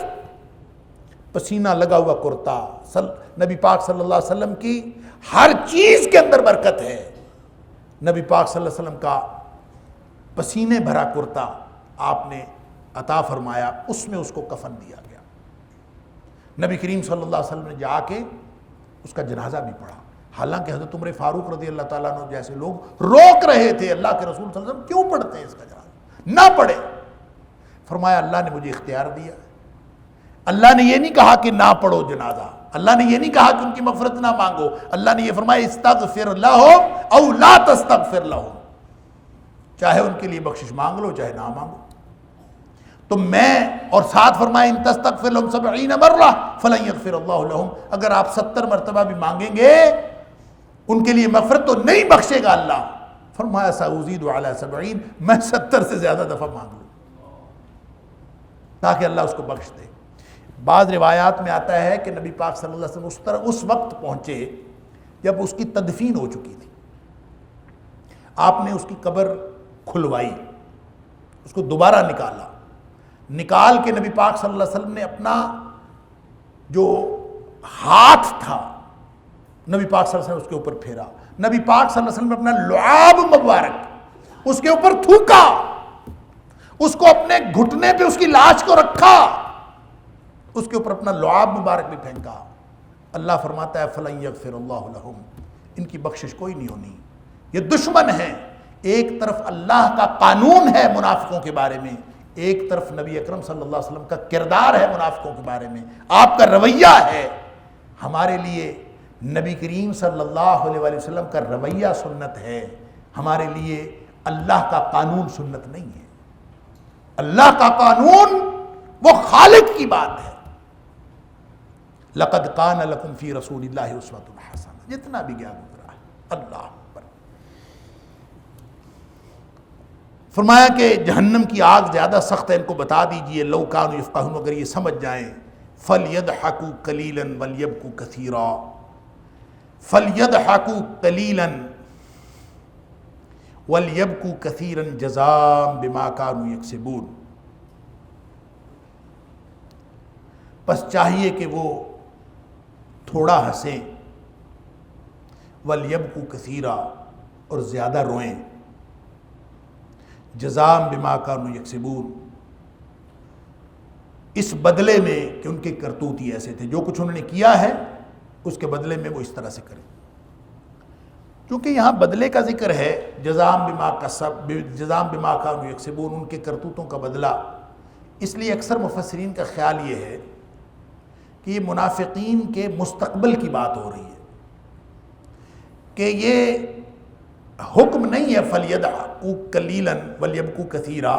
پسینہ لگا ہوا کرتا، نبی پاک صلی اللہ علیہ وسلم کی ہر چیز کے اندر برکت ہے. نبی پاک صلی اللہ علیہ وسلم کا پسینے بھرا کرتا آپ نے عطا فرمایا، اس میں اس کو کفن دیا گیا. نبی کریم صلی اللہ علیہ وسلم نے جا کے اس کا جنازہ بھی پڑھا. حالانکہ حضرت عمر فاروق رضی اللہ تعالیٰ عنہ جیسے لوگ روک رہے تھے اللہ کے رسول صلی اللہ علیہ وسلم کیوں پڑھتے ہیں اس کا جنازہ، نہ پڑھے. فرمایا اللہ نے مجھے اختیار دیا. اللہ نے یہ نہیں کہا کہ نہ پڑھو جنازہ، اللہ نے یہ نہیں کہا کہ ان کی مغفرت نہ مانگو. اللہ نے یہ فرمایا استغفر لہم او لا تستغفر لہم، چاہے ان کے لیے بخشش مانگ لو چاہے نہ مانگو. تو میں، اور ساتھ فرمایا ان تستغفر لهم 70 مرہ فلن یغفر اللہ لهم، اگر آپ 70 مرتبہ بھی مانگیں گے ان کے لیے مغفرت تو نہیں بخشے گا اللہ. فرمایا سأزید علی 70، میں 70 سے زیادہ دفعہ مانگ لوں تاکہ اللہ اس کو بخش دے. بعض روایات میں آتا ہے کہ نبی پاک صلی اللہ علیہ وسلم اس وقت پہنچے جب اس کی تدفین ہو چکی تھی. آپ نے اس کی قبر کھلوائی، اس کو دوبارہ نکال کے نبی پاک صلی اللہ علیہ وسلم نے اپنا جو ہاتھ تھا نبی پاک صلی اللہ علیہ وسلم اس کے اوپر پھیرا. نبی پاک صلی اللہ علیہ وسلم نے اپنا لعاب مبارک اس کے اوپر تھوکا، اس کو اپنے گھٹنے پہ اس کی لاش کو رکھا، اس کے اوپر اپنا لعاب مبارک بھی پھینکا. اللہ فرماتا ہے فلن یغفر اللہ لہم، ان کی بخشش کوئی نہیں ہونی. یہ دشمن ہیں. ایک طرف اللہ کا قانون ہے منافقوں کے بارے میں، ایک طرف نبی اکرم صلی اللہ علیہ وسلم کا کردار ہے منافقوں کے بارے میں، آپ کا رویہ ہے. ہمارے لیے نبی کریم صلی اللہ علیہ وسلم کا رویہ سنت ہے، ہمارے لیے اللہ کا قانون سنت نہیں ہے. اللہ کا قانون وہ خالق کی بات ہے. لقد کان لکم فی رسول اللہ اسوۃ حسنہ، جتنا بھی گیا گزرا ہے. اللہ اکبر. فرمایا کہ جہنم کی آگ زیادہ سخت ہے، ان کو بتا دیجئے لو کانوا یفقہون، اگر یہ سمجھ جائیں. فلیضحکوا قلیلا ولیبکوا کثیرا، فلیضحکوا قلیلا ولیبکوا کثیرا جزاء بما کانوا یکسبون. بس چاہیے کہ وہ تھوڑا ہنسیں وَلْيَبْكُوا كَثِيرًا، اور زیادہ روئیں، جزام بما کانوا یکسبون، اس بدلے میں کہ ان کے کرتوت ہی ایسے تھے، جو کچھ انہوں نے کیا ہے اس کے بدلے میں وہ اس طرح سے کریں۔ کیونکہ یہاں بدلے کا ذکر ہے، جزام بما کانوا یکسبون، ان کے کرتوتوں کا بدلہ، اس لیے اکثر مفسرین کا خیال یہ ہے کہ یہ منافقین کے مستقبل کی بات ہو رہی ہے، کہ یہ حکم نہیں ہے فَلْيَدْعُوا قَلِيلًا وَلْيَبْكُوا كَثِيرًا،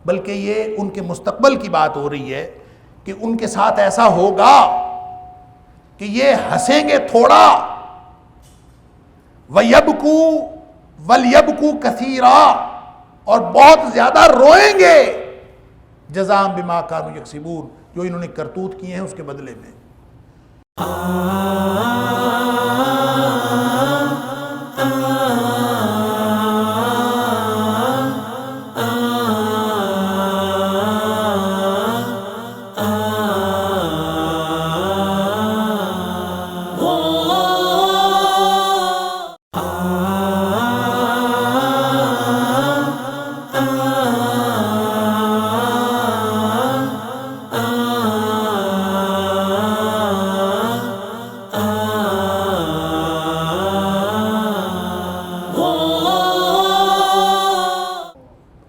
بلکہ یہ ان کے مستقبل کی بات ہو رہی ہے کہ ان کے ساتھ ایسا ہوگا کہ یہ ہنسیں گے تھوڑا، وَلْيَبْكُوا كَثِيرًا، اور بہت زیادہ روئیں گے، جزام بما کانوا یکسبون، جو انہوں نے کرتوت کیے ہیں اس کے بدلے میں۔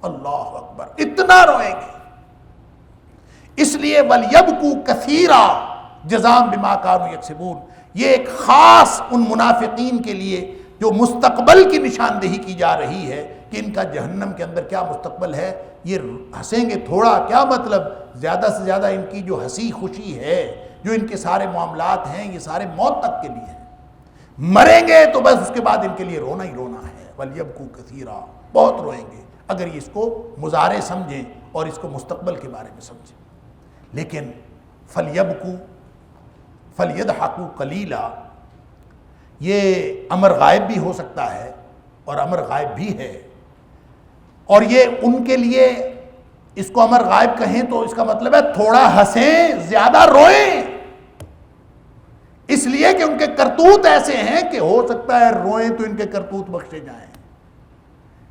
اللہ اکبر، اتنا روئیں گے، اس لیے وَلْيَبْكُوا كَثِيرًا جزام بما کانوا یکسبون، یہ ایک خاص ان منافقین کے لیے جو مستقبل کی نشاندہی کی جا رہی ہے کہ ان کا جہنم کے اندر کیا مستقبل ہے۔ یہ ہنسیں گے تھوڑا، کیا مطلب؟ زیادہ سے زیادہ ان کی جو ہنسی خوشی ہے، جو ان کے سارے معاملات ہیں، یہ سارے موت تک کے لیے ہیں، مریں گے تو بس اس کے بعد ان کے لیے رونا ہی رونا ہے۔ وَلْيَبْكُوا كَثِيرًا، بہت روئیں گے اگر یہ اس کو مضارع سمجھیں اور اس کو مستقبل کے بارے میں سمجھیں۔ لیکن فَلْيَبْكُوا فَلْيَضْحَكُوا قَلِيلًا، یہ امر غائب بھی ہو سکتا ہے اور امر غائب بھی ہے، اور یہ ان کے لیے اس کو امر غائب کہیں تو اس کا مطلب ہے تھوڑا ہنسیں، زیادہ روئیں، اس لیے کہ ان کے کرتوت ایسے ہیں کہ ہو سکتا ہے روئیں تو ان کے کرتوت بخشے جائیں۔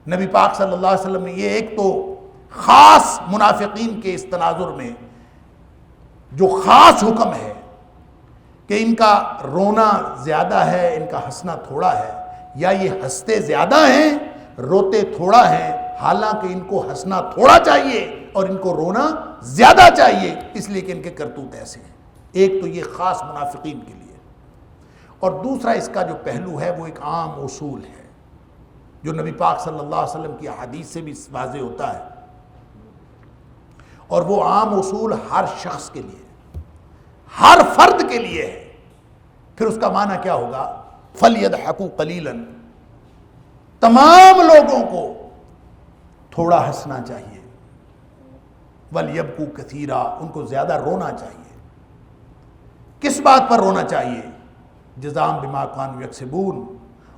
نبی پاک صلی اللہ علیہ وسلم نے یہ ایک تو خاص منافقین کے اس تناظر میں جو خاص حکم ہے کہ ان کا رونا زیادہ ہے، ان کا ہنسنا تھوڑا ہے، یا یہ ہنستے زیادہ ہیں روتے تھوڑا ہیں، حالانکہ ان کو ہنسنا تھوڑا چاہیے اور ان کو رونا زیادہ چاہیے، اس لیے کہ ان کے کرتوت ایسے ہیں۔ ایک تو یہ خاص منافقین کے لیے، اور دوسرا اس کا جو پہلو ہے وہ ایک عام اصول ہے جو نبی پاک صلی اللہ علیہ وسلم کی احادیث سے بھی واضح ہوتا ہے، اور وہ عام اصول ہر شخص کے لیے، ہر فرد کے لیے ہے۔ پھر اس کا معنی کیا ہوگا؟ فَلْيَضْحَكُوا قَلِيلًا، تمام لوگوں کو تھوڑا ہنسنا چاہیے، وَلْيَبْكُوا كَثِيرًا، ان کو زیادہ رونا چاہیے۔ کس بات پر رونا چاہیے؟ جزام بما کانوا یکسبون،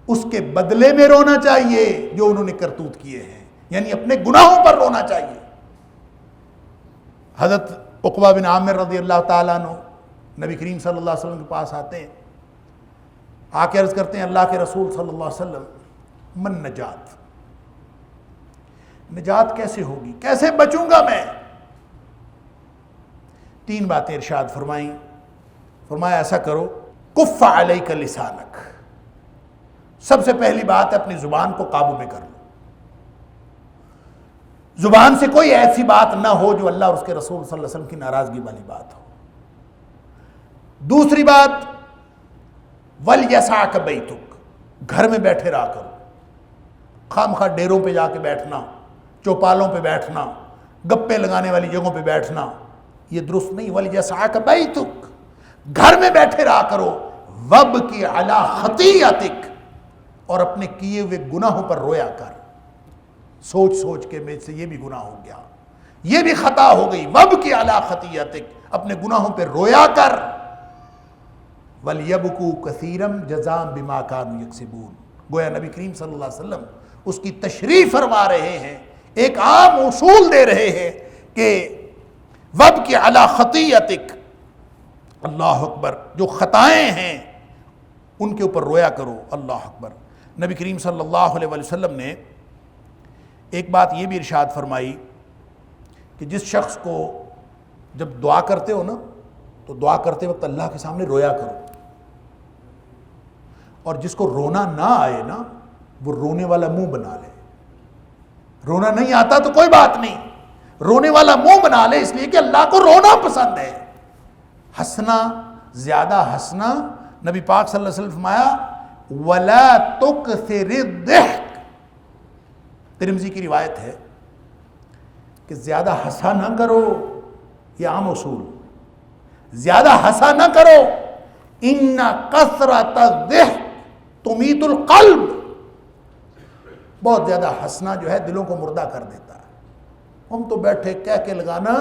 اس کے بدلے میں رونا چاہیے جو انہوں نے کرتوت کیے ہیں، یعنی اپنے گناہوں پر رونا چاہیے۔ حضرت عقبہ بن عامر رضی اللہ تعالیٰ عنہ نبی کریم صلی اللہ علیہ وسلم کے پاس آتے ہیں، آ کے عرض کرتے ہیں اللہ کے رسول صلی اللہ علیہ وسلم، من نجات، نجات کیسے ہوگی، کیسے بچوں گا میں؟ تین باتیں ارشاد فرمائیں۔ فرمایا ایسا کرو، کف علیک لسانک، سب سے پہلی بات ہے اپنی زبان کو قابو میں کر لو، زبان سے کوئی ایسی بات نہ ہو جو اللہ اور اس کے رسول صلی اللہ علیہ وسلم کی ناراضگی والی بات ہو۔ دوسری بات، وَلْيَسَعْكَ بَيْتُكَ، گھر میں بیٹھے رہا کرو، خام خواہ ڈیروں پہ جا کے بیٹھنا، چوپالوں پہ بیٹھنا، گپے لگانے والی جگہوں پہ بیٹھنا، یہ درست نہیں۔ وَلْيَسَعْكَ بَيْتُكَ، گھر میں بیٹھے رہا کرو، وَابْكِ عَلَىٰ خَطِيئَتِكَ، اور اپنے کیے ہوئے گناہوں پر رویا کر، سوچ سوچ کے میرے سے یہ بھی گناہ ہو گیا، یہ بھی خطا ہو گئی، وَابْكِ عَلَىٰ خَطِيئَتِكَ، اپنے گناہوں پہ رویا کر۔ وَلْيَبْكُوا كَثِيرًا جَزَاءً بِمَا كَانُوا يَكْسِبُونَ، گویا نبی کریم صلی اللہ علیہ وسلم اس کی تشریح فرما رہے ہیں، ایک عام اصول دے رہے ہیں کہ وَابْكِ عَلَىٰ خَطِيئَتِكَ، اللہ اکبر، جو خطائیں ہیں ان کے اوپر رویا کرو۔ اللہ اکبر۔ نبی کریم صلی اللہ علیہ وسلم نے ایک بات یہ بھی ارشاد فرمائی کہ جس شخص کو جب دعا کرتے ہو نا تو دعا کرتے وقت اللہ کے سامنے رویا کرو، اور جس کو رونا نہ آئے نا وہ رونے والا منہ بنا لے۔ رونا نہیں آتا تو کوئی بات نہیں، رونے والا منہ بنا لے، اس لیے کہ اللہ کو رونا پسند ہے۔ ہنسنا، زیادہ ہنسنا، نبی پاک صلی اللہ علیہ وسلم فرمایا وَلَا تُكْثِرِ الضِّحْكَ، ترمذی کی روایت ہے کہ زیادہ ہنسا نہ کرو، یہ عام اصول، زیادہ ہنسا نہ کرو، اِنَّ كَثْرَةَ الضِّحْكِ تُمِيتُ الْقَلْبَ، بہت زیادہ ہنسنا جو ہے دلوں کو مردہ کر دیتا ہے۔ ہم تو بیٹھے کہہ کے لگانا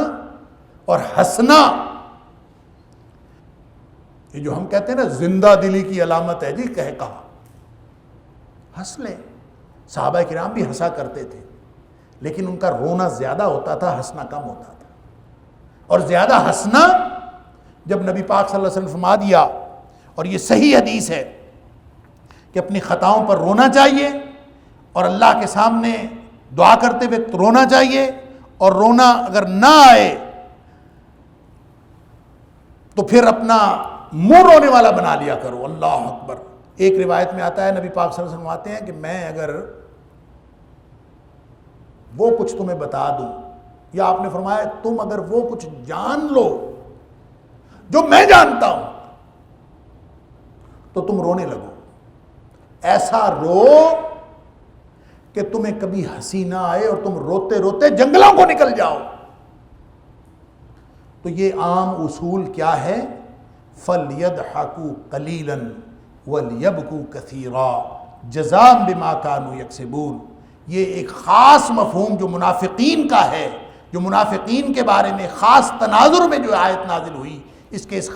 اور ہنسنا، یہ جو ہم کہتے ہیں نا زندہ دلی کی علامت ہے جی، کہہ کہا، ہنس لیں۔ صحابہ کرام بھی ہنسا کرتے تھے، لیکن ان کا رونا زیادہ ہوتا تھا، ہنسنا کم ہوتا تھا۔ اور زیادہ ہنسنا جب نبی پاک صلی اللہ علیہ وسلم فرما دیا، اور یہ صحیح حدیث ہے کہ اپنی خطاؤں پر رونا چاہیے، اور اللہ کے سامنے دعا کرتے ہوئے رونا چاہیے، اور رونا اگر نہ آئے تو پھر اپنا منہ رونے والا بنا لیا کرو۔ اللہ اکبر۔ ایک روایت میں آتا ہے نبی پاک صلی اللہ علیہ وسلم آتے ہیں کہ میں اگر وہ کچھ تمہیں بتا دوں، یا آپ نے فرمایا تم اگر وہ کچھ جان لو جو میں جانتا ہوں تو تم رونے لگو، ایسا رو کہ تمہیں کبھی ہنسی نہ آئے اور تم روتے روتے جنگلوں کو نکل جاؤ۔ تو یہ عام اصول کیا ہے؟ فَلْيَضْحَكُوا قَلِيلًا وَلْيَبْكُوا كَثِيرًا جَزَاءً بِمَا كَانُوا يَكْسِبُونَ۔ یہ ایک خاص مفہوم جو منافقین کا ہے، جو منافقین کے بارے میں خاص تناظر میں جو آیت نازل ہوئی، اس کے اس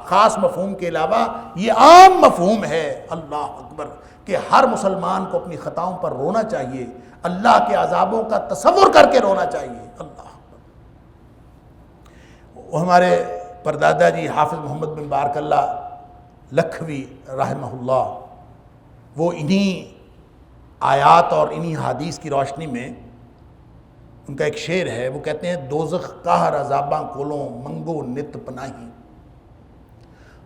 خاص مفہوم کے علاوہ یہ عام مفہوم ہے، اللہ اکبر، کہ ہر مسلمان کو اپنی خطاؤں پر رونا چاہیے، اللہ کے عذابوں کا تصور کر کے رونا چاہیے۔ اللہ اکبر۔ وہ ہمارے پردادا جی حافظ محمد بن بارک اللہ لکھوی رحمہ اللہ، وہ انہی آیات اور انہی حدیث کی روشنی میں ان کا ایک شعر ہے، وہ کہتے ہیں دوزخ قہر عذاباں کولوں منگو نت پناہی،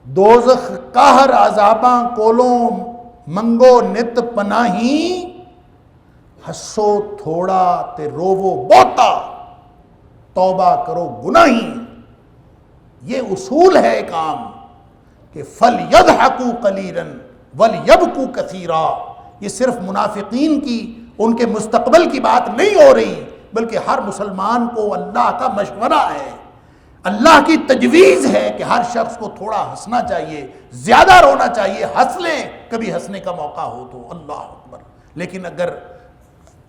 دوزخ قہر عذاباں کولوں منگو نت پناہی، ہسو تھوڑا تے روو بہتا توبہ کرو گناہی۔ یہ اصول ہے ایک عام کہ فَلْيَضْحَكُوا قَلِيلًا وَلْيَبْكُوا كَثِيرًا۔ یہ صرف منافقین کی، ان کے مستقبل کی بات نہیں ہو رہی، بلکہ ہر مسلمان کو اللہ کا مشورہ ہے، اللہ کی تجویز ہے کہ ہر شخص کو تھوڑا ہنسنا چاہیے، زیادہ رونا چاہیے، ہنس لیں کبھی ہنسنے کا موقع ہو تو۔ اللہ اکبر۔ لیکن اگر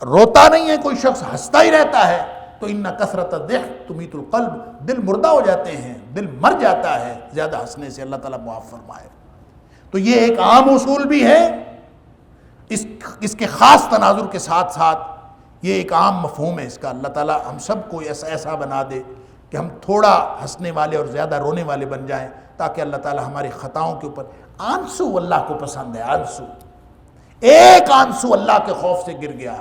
روتا نہیں ہے کوئی شخص، ہنستا ہی رہتا ہے، تو ان کثرت الضحک تمیت القلب، دل مردہ ہو جاتے ہیں، دل مر جاتا ہے زیادہ ہنسنے سے، اللہ تعالیٰ معاف فرمائے۔ تو یہ ایک عام اصول بھی ہے، اس کے خاص تناظر کے ساتھ ساتھ یہ ایک عام مفہوم ہے اس کا۔ اللہ تعالیٰ ہم سب کو ایسا بنا دے کہ ہم تھوڑا ہنسنے والے اور زیادہ رونے والے بن جائیں، تاکہ اللہ تعالیٰ ہماری خطاؤں کے اوپر، آنسو اللہ کو پسند ہے، آنسو، ایک آنسو اللہ کے خوف سے گر گیا،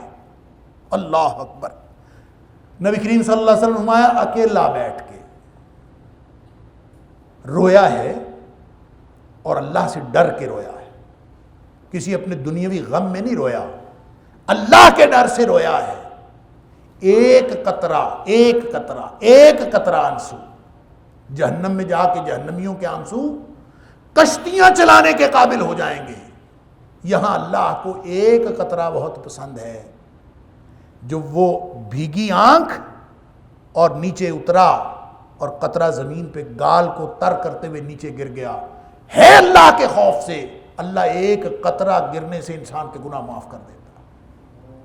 اللہ اکبر۔ نبی کریم صلی اللہ علیہ وسلم فرمایا اکیلا بیٹھ کے رویا ہے اور اللہ سے ڈر کے رویا ہے، کسی اپنے دنیاوی غم میں نہیں رویا، اللہ کے ڈر سے رویا ہے۔ ایک قطرہ آنسو، جہنم میں جا کے جہنمیوں کے آنسو کشتیاں چلانے کے قابل ہو جائیں گے۔ یہاں اللہ کو ایک قطرہ بہت پسند ہے، جو وہ بھیگی آنکھ اور نیچے اترا اور قطرہ زمین پہ گال کو تر کرتے ہوئے نیچے گر گیا، ہے اللہ کے خوف سے اللہ ایک قطرہ گرنے سے انسان کے گناہ معاف کر دیتا۔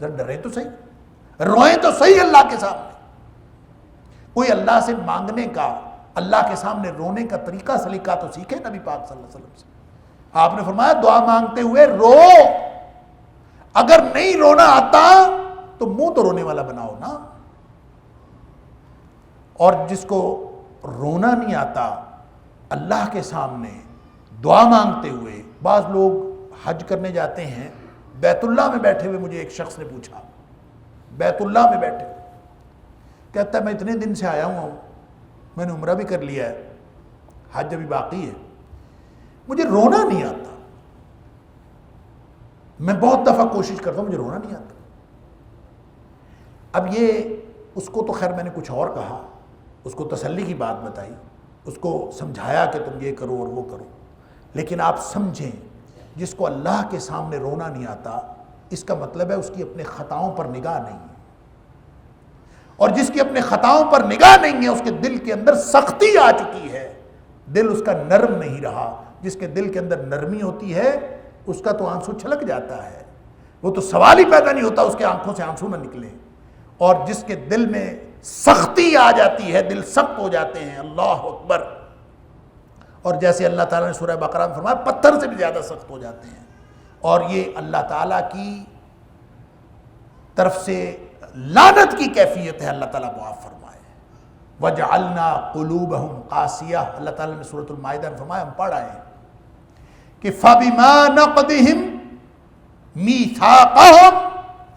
ذرا ڈریں تو صحیح، روئیں تو صحیح اللہ کے سامنے۔ کوئی اللہ سے مانگنے کا، اللہ کے سامنے رونے کا طریقہ سلیقہ تو سیکھے نبی پاک صلی اللہ علیہ وسلم سے۔ آپ نے فرمایا دعا مانگتے ہوئے رو، اگر نہیں رونا آتا تو منہ تو رونے والا بناؤ نا۔ اور جس کو رونا نہیں آتا اللہ کے سامنے دعا مانگتے ہوئے بعض لوگ حج کرنے جاتے ہیں، بیت اللہ میں بیٹھے ہوئے مجھے ایک شخص نے پوچھا، بیت اللہ میں بیٹھے کہتا ہے میں اتنے دن سے آیا ہوں، میں نے عمرہ بھی کر لیا ہے، حج ابھی باقی ہے، مجھے رونا نہیں آتا، میں بہت دفعہ کوشش کرتا ہوں مجھے رونا نہیں آتا۔ اب یہ اس کو تو خیر میں نے کچھ اور کہا، اس کو تسلی کی بات بتائی، اس کو سمجھایا کہ تم یہ کرو اور وہ کرو، لیکن آپ سمجھیں جس کو اللہ کے سامنے رونا نہیں آتا اس کا مطلب ہے اس کی اپنے خطاؤں پر نگاہ نہیں ہے، اور جس کی اپنے خطاؤں پر نگاہ نہیں ہے اس کے دل کے اندر سختی آ چکی ہے، دل اس کا نرم نہیں رہا۔ جس کے دل کے اندر نرمی ہوتی ہے اس کا تو آنسو چھلک جاتا ہے، وہ تو سوال ہی پیدا نہیں ہوتا اس کے آنکھوں سے آنسو نہ نکلے، اور جس کے دل میں سختی آ جاتی ہے، دل سخت ہو جاتے ہیں، اللہ اکبر، اور جیسے اللہ تعالیٰ نے سورہ بقرہ میں فرمایا پتھر سے بھی زیادہ سخت ہو جاتے ہیں، اور یہ اللہ تعالیٰ کی طرف سے لعنت کی کیفیت ہے۔ اللہ تعالیٰ معاف فرمائے، وَجَعَلْنَا قُلُوبَهُمْ قَاسِيَةً، اللہ تعالیٰ نے سورۃ المائدہ میں فرمایا، ہم پڑھ آئے ہیں کہ فَبِمَا نَقْضِهِمْ مِيثَاقَهُمْ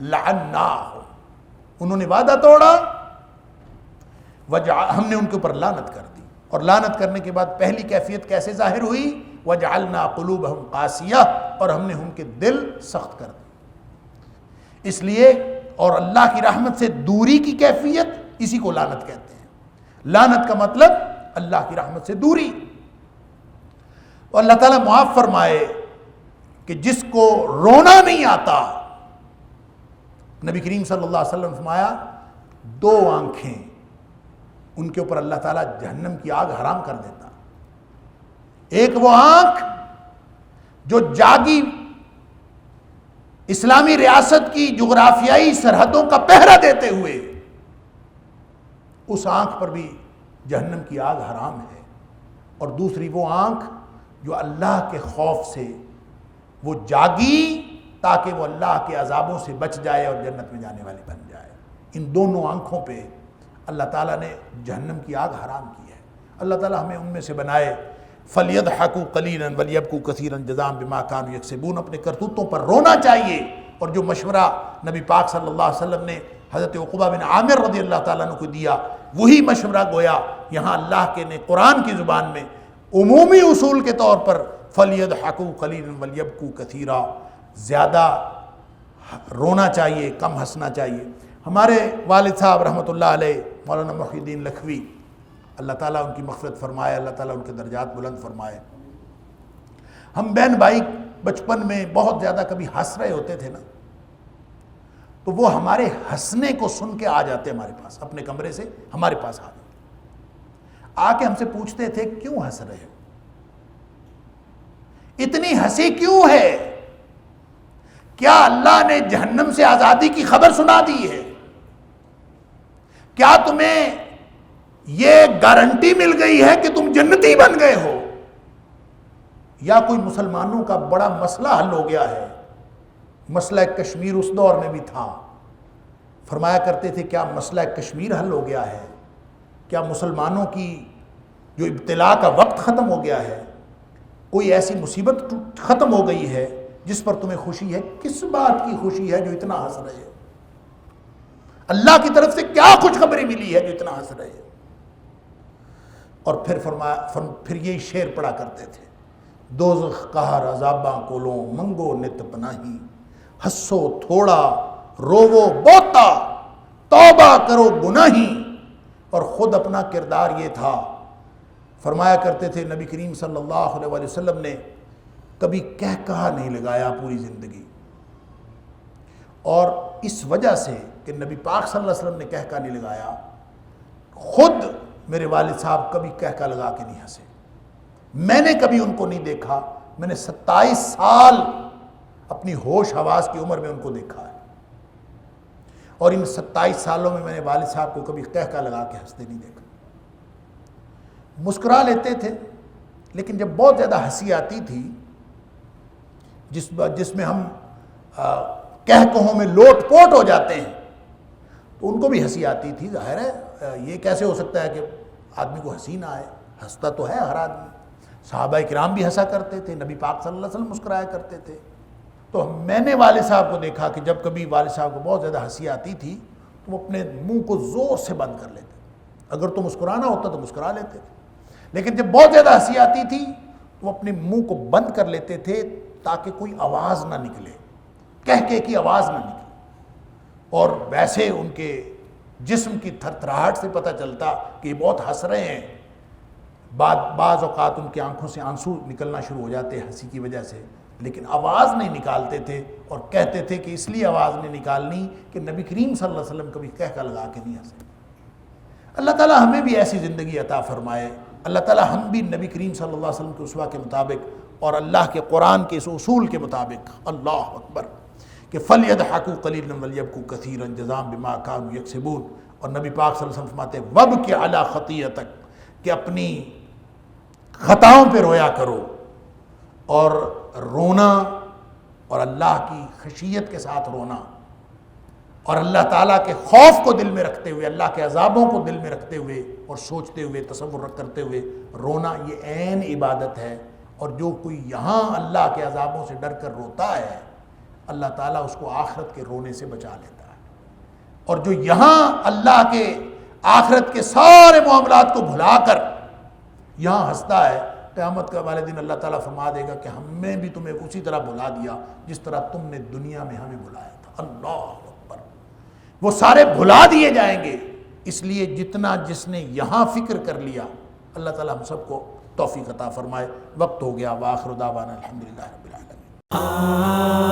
لَعَنَّاهُمْ، انہوں نے وعدہ توڑا، ہم نے ان کے اوپر لعنت کر دی، اور لعنت کرنے کے بعد پہلی کیفیت کیسے ظاہر ہوئی؟ وَجَعَلْنَا قُلُوبَهُمْ قَاسِيَةً، اور ہم نے ان کے دل سخت کر دی۔ اس لیے اور اللہ کی رحمت سے دوری کی کیفیت اسی کو لعنت کہتے ہیں۔ لعنت کا مطلب اللہ کی رحمت سے دوری، اور اللہ تعالیٰ معاف فرمائے کہ جس کو رونا نہیں آتا، نبی کریم صلی اللہ علیہ وسلم نے فرمایا 2 آنکھیں ان کے اوپر اللہ تعالیٰ جہنم کی آگ حرام کر دیتا۔ ایک وہ آنکھ جو جاگی اسلامی ریاست کی جغرافیائی سرحدوں کا پہرا دیتے ہوئے، اس آنکھ پر بھی جہنم کی آگ حرام ہے، اور دوسری وہ آنکھ جو اللہ کے خوف سے وہ جاگی تاکہ وہ اللہ کے عذابوں سے بچ جائے اور جنت میں جانے والی بن جائے۔ ان دونوں آنکھوں پہ اللہ تعالیٰ نے جہنم کی آگ حرام کی ہے۔ اللہ تعالیٰ ہمیں ان میں سے بنائے۔ فَلْيَضْحَكُوا قَلِيلًا وَلْيَبْكُوا كَثِيرًا جَزَاءً بِمَا كَانُوا يَكْسِبُونَ، اپنے کرتوتوں پر رونا چاہیے، اور جو مشورہ نبی پاک صلی اللہ علیہ وسلم نے حضرت عقبہ بن عامر رضی اللہ تعالیٰ عنہ کو دیا، وہی مشورہ گویا یہاں اللہ کے نے قرآن کی زبان میں عمومی اصول کے طور پر فَلْيَضْحَكُوا قَلِيلًا وَلْيَبْكُوا كَثِيرًا، زیادہ رونا چاہیے، کم ہنسنا چاہیے۔ ہمارے والد صاحب رحمۃ اللہ علیہ مولانا محی الدین لکھوی، اللہ تعالیٰ ان کی مغفرت فرمائے، اللہ تعالیٰ ان کے درجات بلند فرمائے۔ ہم بہن بھائی بچپن میں بہت زیادہ کبھی ہنس رہے ہوتے تھے نا، تو وہ ہمارے ہنسنے کو سن کے آ جاتے ہمارے پاس، اپنے کمرے سے ہمارے پاس آ جاتے، آ کے ہم سے پوچھتے تھے کیوں ہنس رہے ہو، اتنی ہنسی کیوں ہے؟ کیا اللہ نے جہنم سے آزادی کی خبر سنا دی ہے؟ کیا تمہیں یہ گارنٹی مل گئی ہے کہ تم جنتی بن گئے ہو؟ یا کوئی مسلمانوں کا بڑا مسئلہ حل ہو گیا ہے؟ مسئلہ کشمیر اس دور میں بھی تھا، فرمایا کرتے تھے کیا مسئلہ کشمیر حل ہو گیا ہے؟ کیا مسلمانوں کی جو ابتلا کا وقت ختم ہو گیا ہے؟ کوئی ایسی مصیبت ختم ہو گئی ہے جس پر تمہیں خوشی ہے؟ کس بات کی خوشی ہے جو اتنا ہنس رہے ہو؟ اللہ کی طرف سے کیا خوشخبری ملی ہے جو اتنا ہنس رہے ہو؟ اور پھر پھر یہی شعر پڑھا کرتے تھے، دوزخ قہر عذاباں کولوں منگو نت پناہی، ہسو تھوڑا روو بوتا توبہ کرو گناہی۔ اور خود اپنا کردار یہ تھا، فرمایا کرتے تھے نبی کریم صلی اللہ علیہ وآلہ وسلم نے کبھی کہہ کہا نہیں لگایا پوری زندگی، اور اس وجہ سے کہ نبی پاک صلی اللہ علیہ وسلم نے کہہ کہا نہیں لگایا، خود میرے والد صاحب کبھی کہہ کہا لگا کے نہیں ہنسے۔ میں نے کبھی ان کو نہیں دیکھا، میں نے 27 سال اپنی ہوش حواس کی عمر میں ان کو دیکھا ہے، اور ان 27 سالوں میں میں نے والد صاحب کو کبھی کہہ کہا لگا کے ہنستے نہیں دیکھا۔ مسکرا لیتے تھے، لیکن جب بہت زیادہ ہنسی آتی تھی جس میں ہم کہہ کہوں میں لوٹ پوٹ ہو جاتے ہیں، تو ان کو بھی ہنسی آتی تھی۔ ظاہر ہے یہ کیسے ہو سکتا ہے کہ آدمی کو ہنسی نہ آئے، ہنستا تو ہے ہر آدمی، صحابہ کرام بھی ہنسا کرتے تھے، نبی پاک صلی اللہ علیہ وسلم مسکرایا کرتے تھے۔ تو میں نے والد صاحب کو دیکھا کہ جب کبھی والد صاحب کو بہت زیادہ ہنسی آتی تھی تو وہ اپنے منہ کو زور سے بند کر لیتے، اگر تو مسکرانا ہوتا تو مسکرا لیتے تھے، لیکن جب بہت زیادہ ہنسی آتی تھی تو وہ اپنے منہ کو بند کر لیتے تھے تاکہ کوئی آواز نہ نکلے، کہہ کی آواز نہ نکلے۔ اور ویسے ان کے جسم کی تھر تھراہٹ سے پتہ چلتا کہ یہ بہت ہنس رہے ہیں، بعض اوقات ان کی آنکھوں سے آنسو نکلنا شروع ہو جاتے ہنسی کی وجہ سے، لیکن آواز نہیں نکالتے تھے، اور کہتے تھے کہ اس لیے آواز نہیں نکالنی کہ نبی کریم صلی اللہ علیہ وسلم کبھی کہہ لگا کے نہیں ہنسے۔ اللہ تعالیٰ ہمیں بھی ایسی زندگی عطا فرمائے، اللہ تعالیٰ ہم بھی نبی کریم صلی اللہ علیہ وسلم کے اسوہ کے مطابق اور اللہ کے قرآن کے اس اصول کے مطابق، اللہ اکبر، کہ فَلْيَضْحَكُوا قَلِيلًا وَلْيَبْكُوا كَثِيرًا جَزَاءً بِمَا كَانُوا يَكْسِبُونَ۔ اور نبی پاک صلی اللہ علیہ وسلم فرماتے ہیں وَابْكِ عَلَىٰ خَطِيئَتَكَ، کہ اپنی خطاؤں پہ رویا کرو، اور رونا اور اللہ کی خشیت کے ساتھ رونا اور اللہ تعالیٰ کے خوف کو دل میں رکھتے ہوئے، اللہ کے عذابوں کو دل میں رکھتے ہوئے اور سوچتے ہوئے، تصور کرتے ہوئے رونا، یہ عین عبادت ہے۔ اور جو کوئی یہاں اللہ کے عذابوں سے ڈر کر روتا ہے، اللہ تعالیٰ اس کو آخرت کے رونے سے بچا لیتا ہے، اور جو یہاں اللہ کے آخرت کے سارے معاملات کو بھلا کر یہاں ہنستا ہے، قیامت کا والے دن اللہ تعالیٰ فرما دے گا کہ ہم نے بھی تمہیں اسی طرح بھلا دیا جس طرح تم نے دنیا میں ہمیں بھلایا تھا۔ اللہ اکبر، وہ سارے بھلا دیے جائیں گے۔ اس لیے جتنا جس نے یہاں فکر کر لیا، اللہ تعالیٰ ہم سب کو توفیق عطا فرمائے۔ وقت ہو گیا، وآخر دعوانا الحمدللہ رب العالمین۔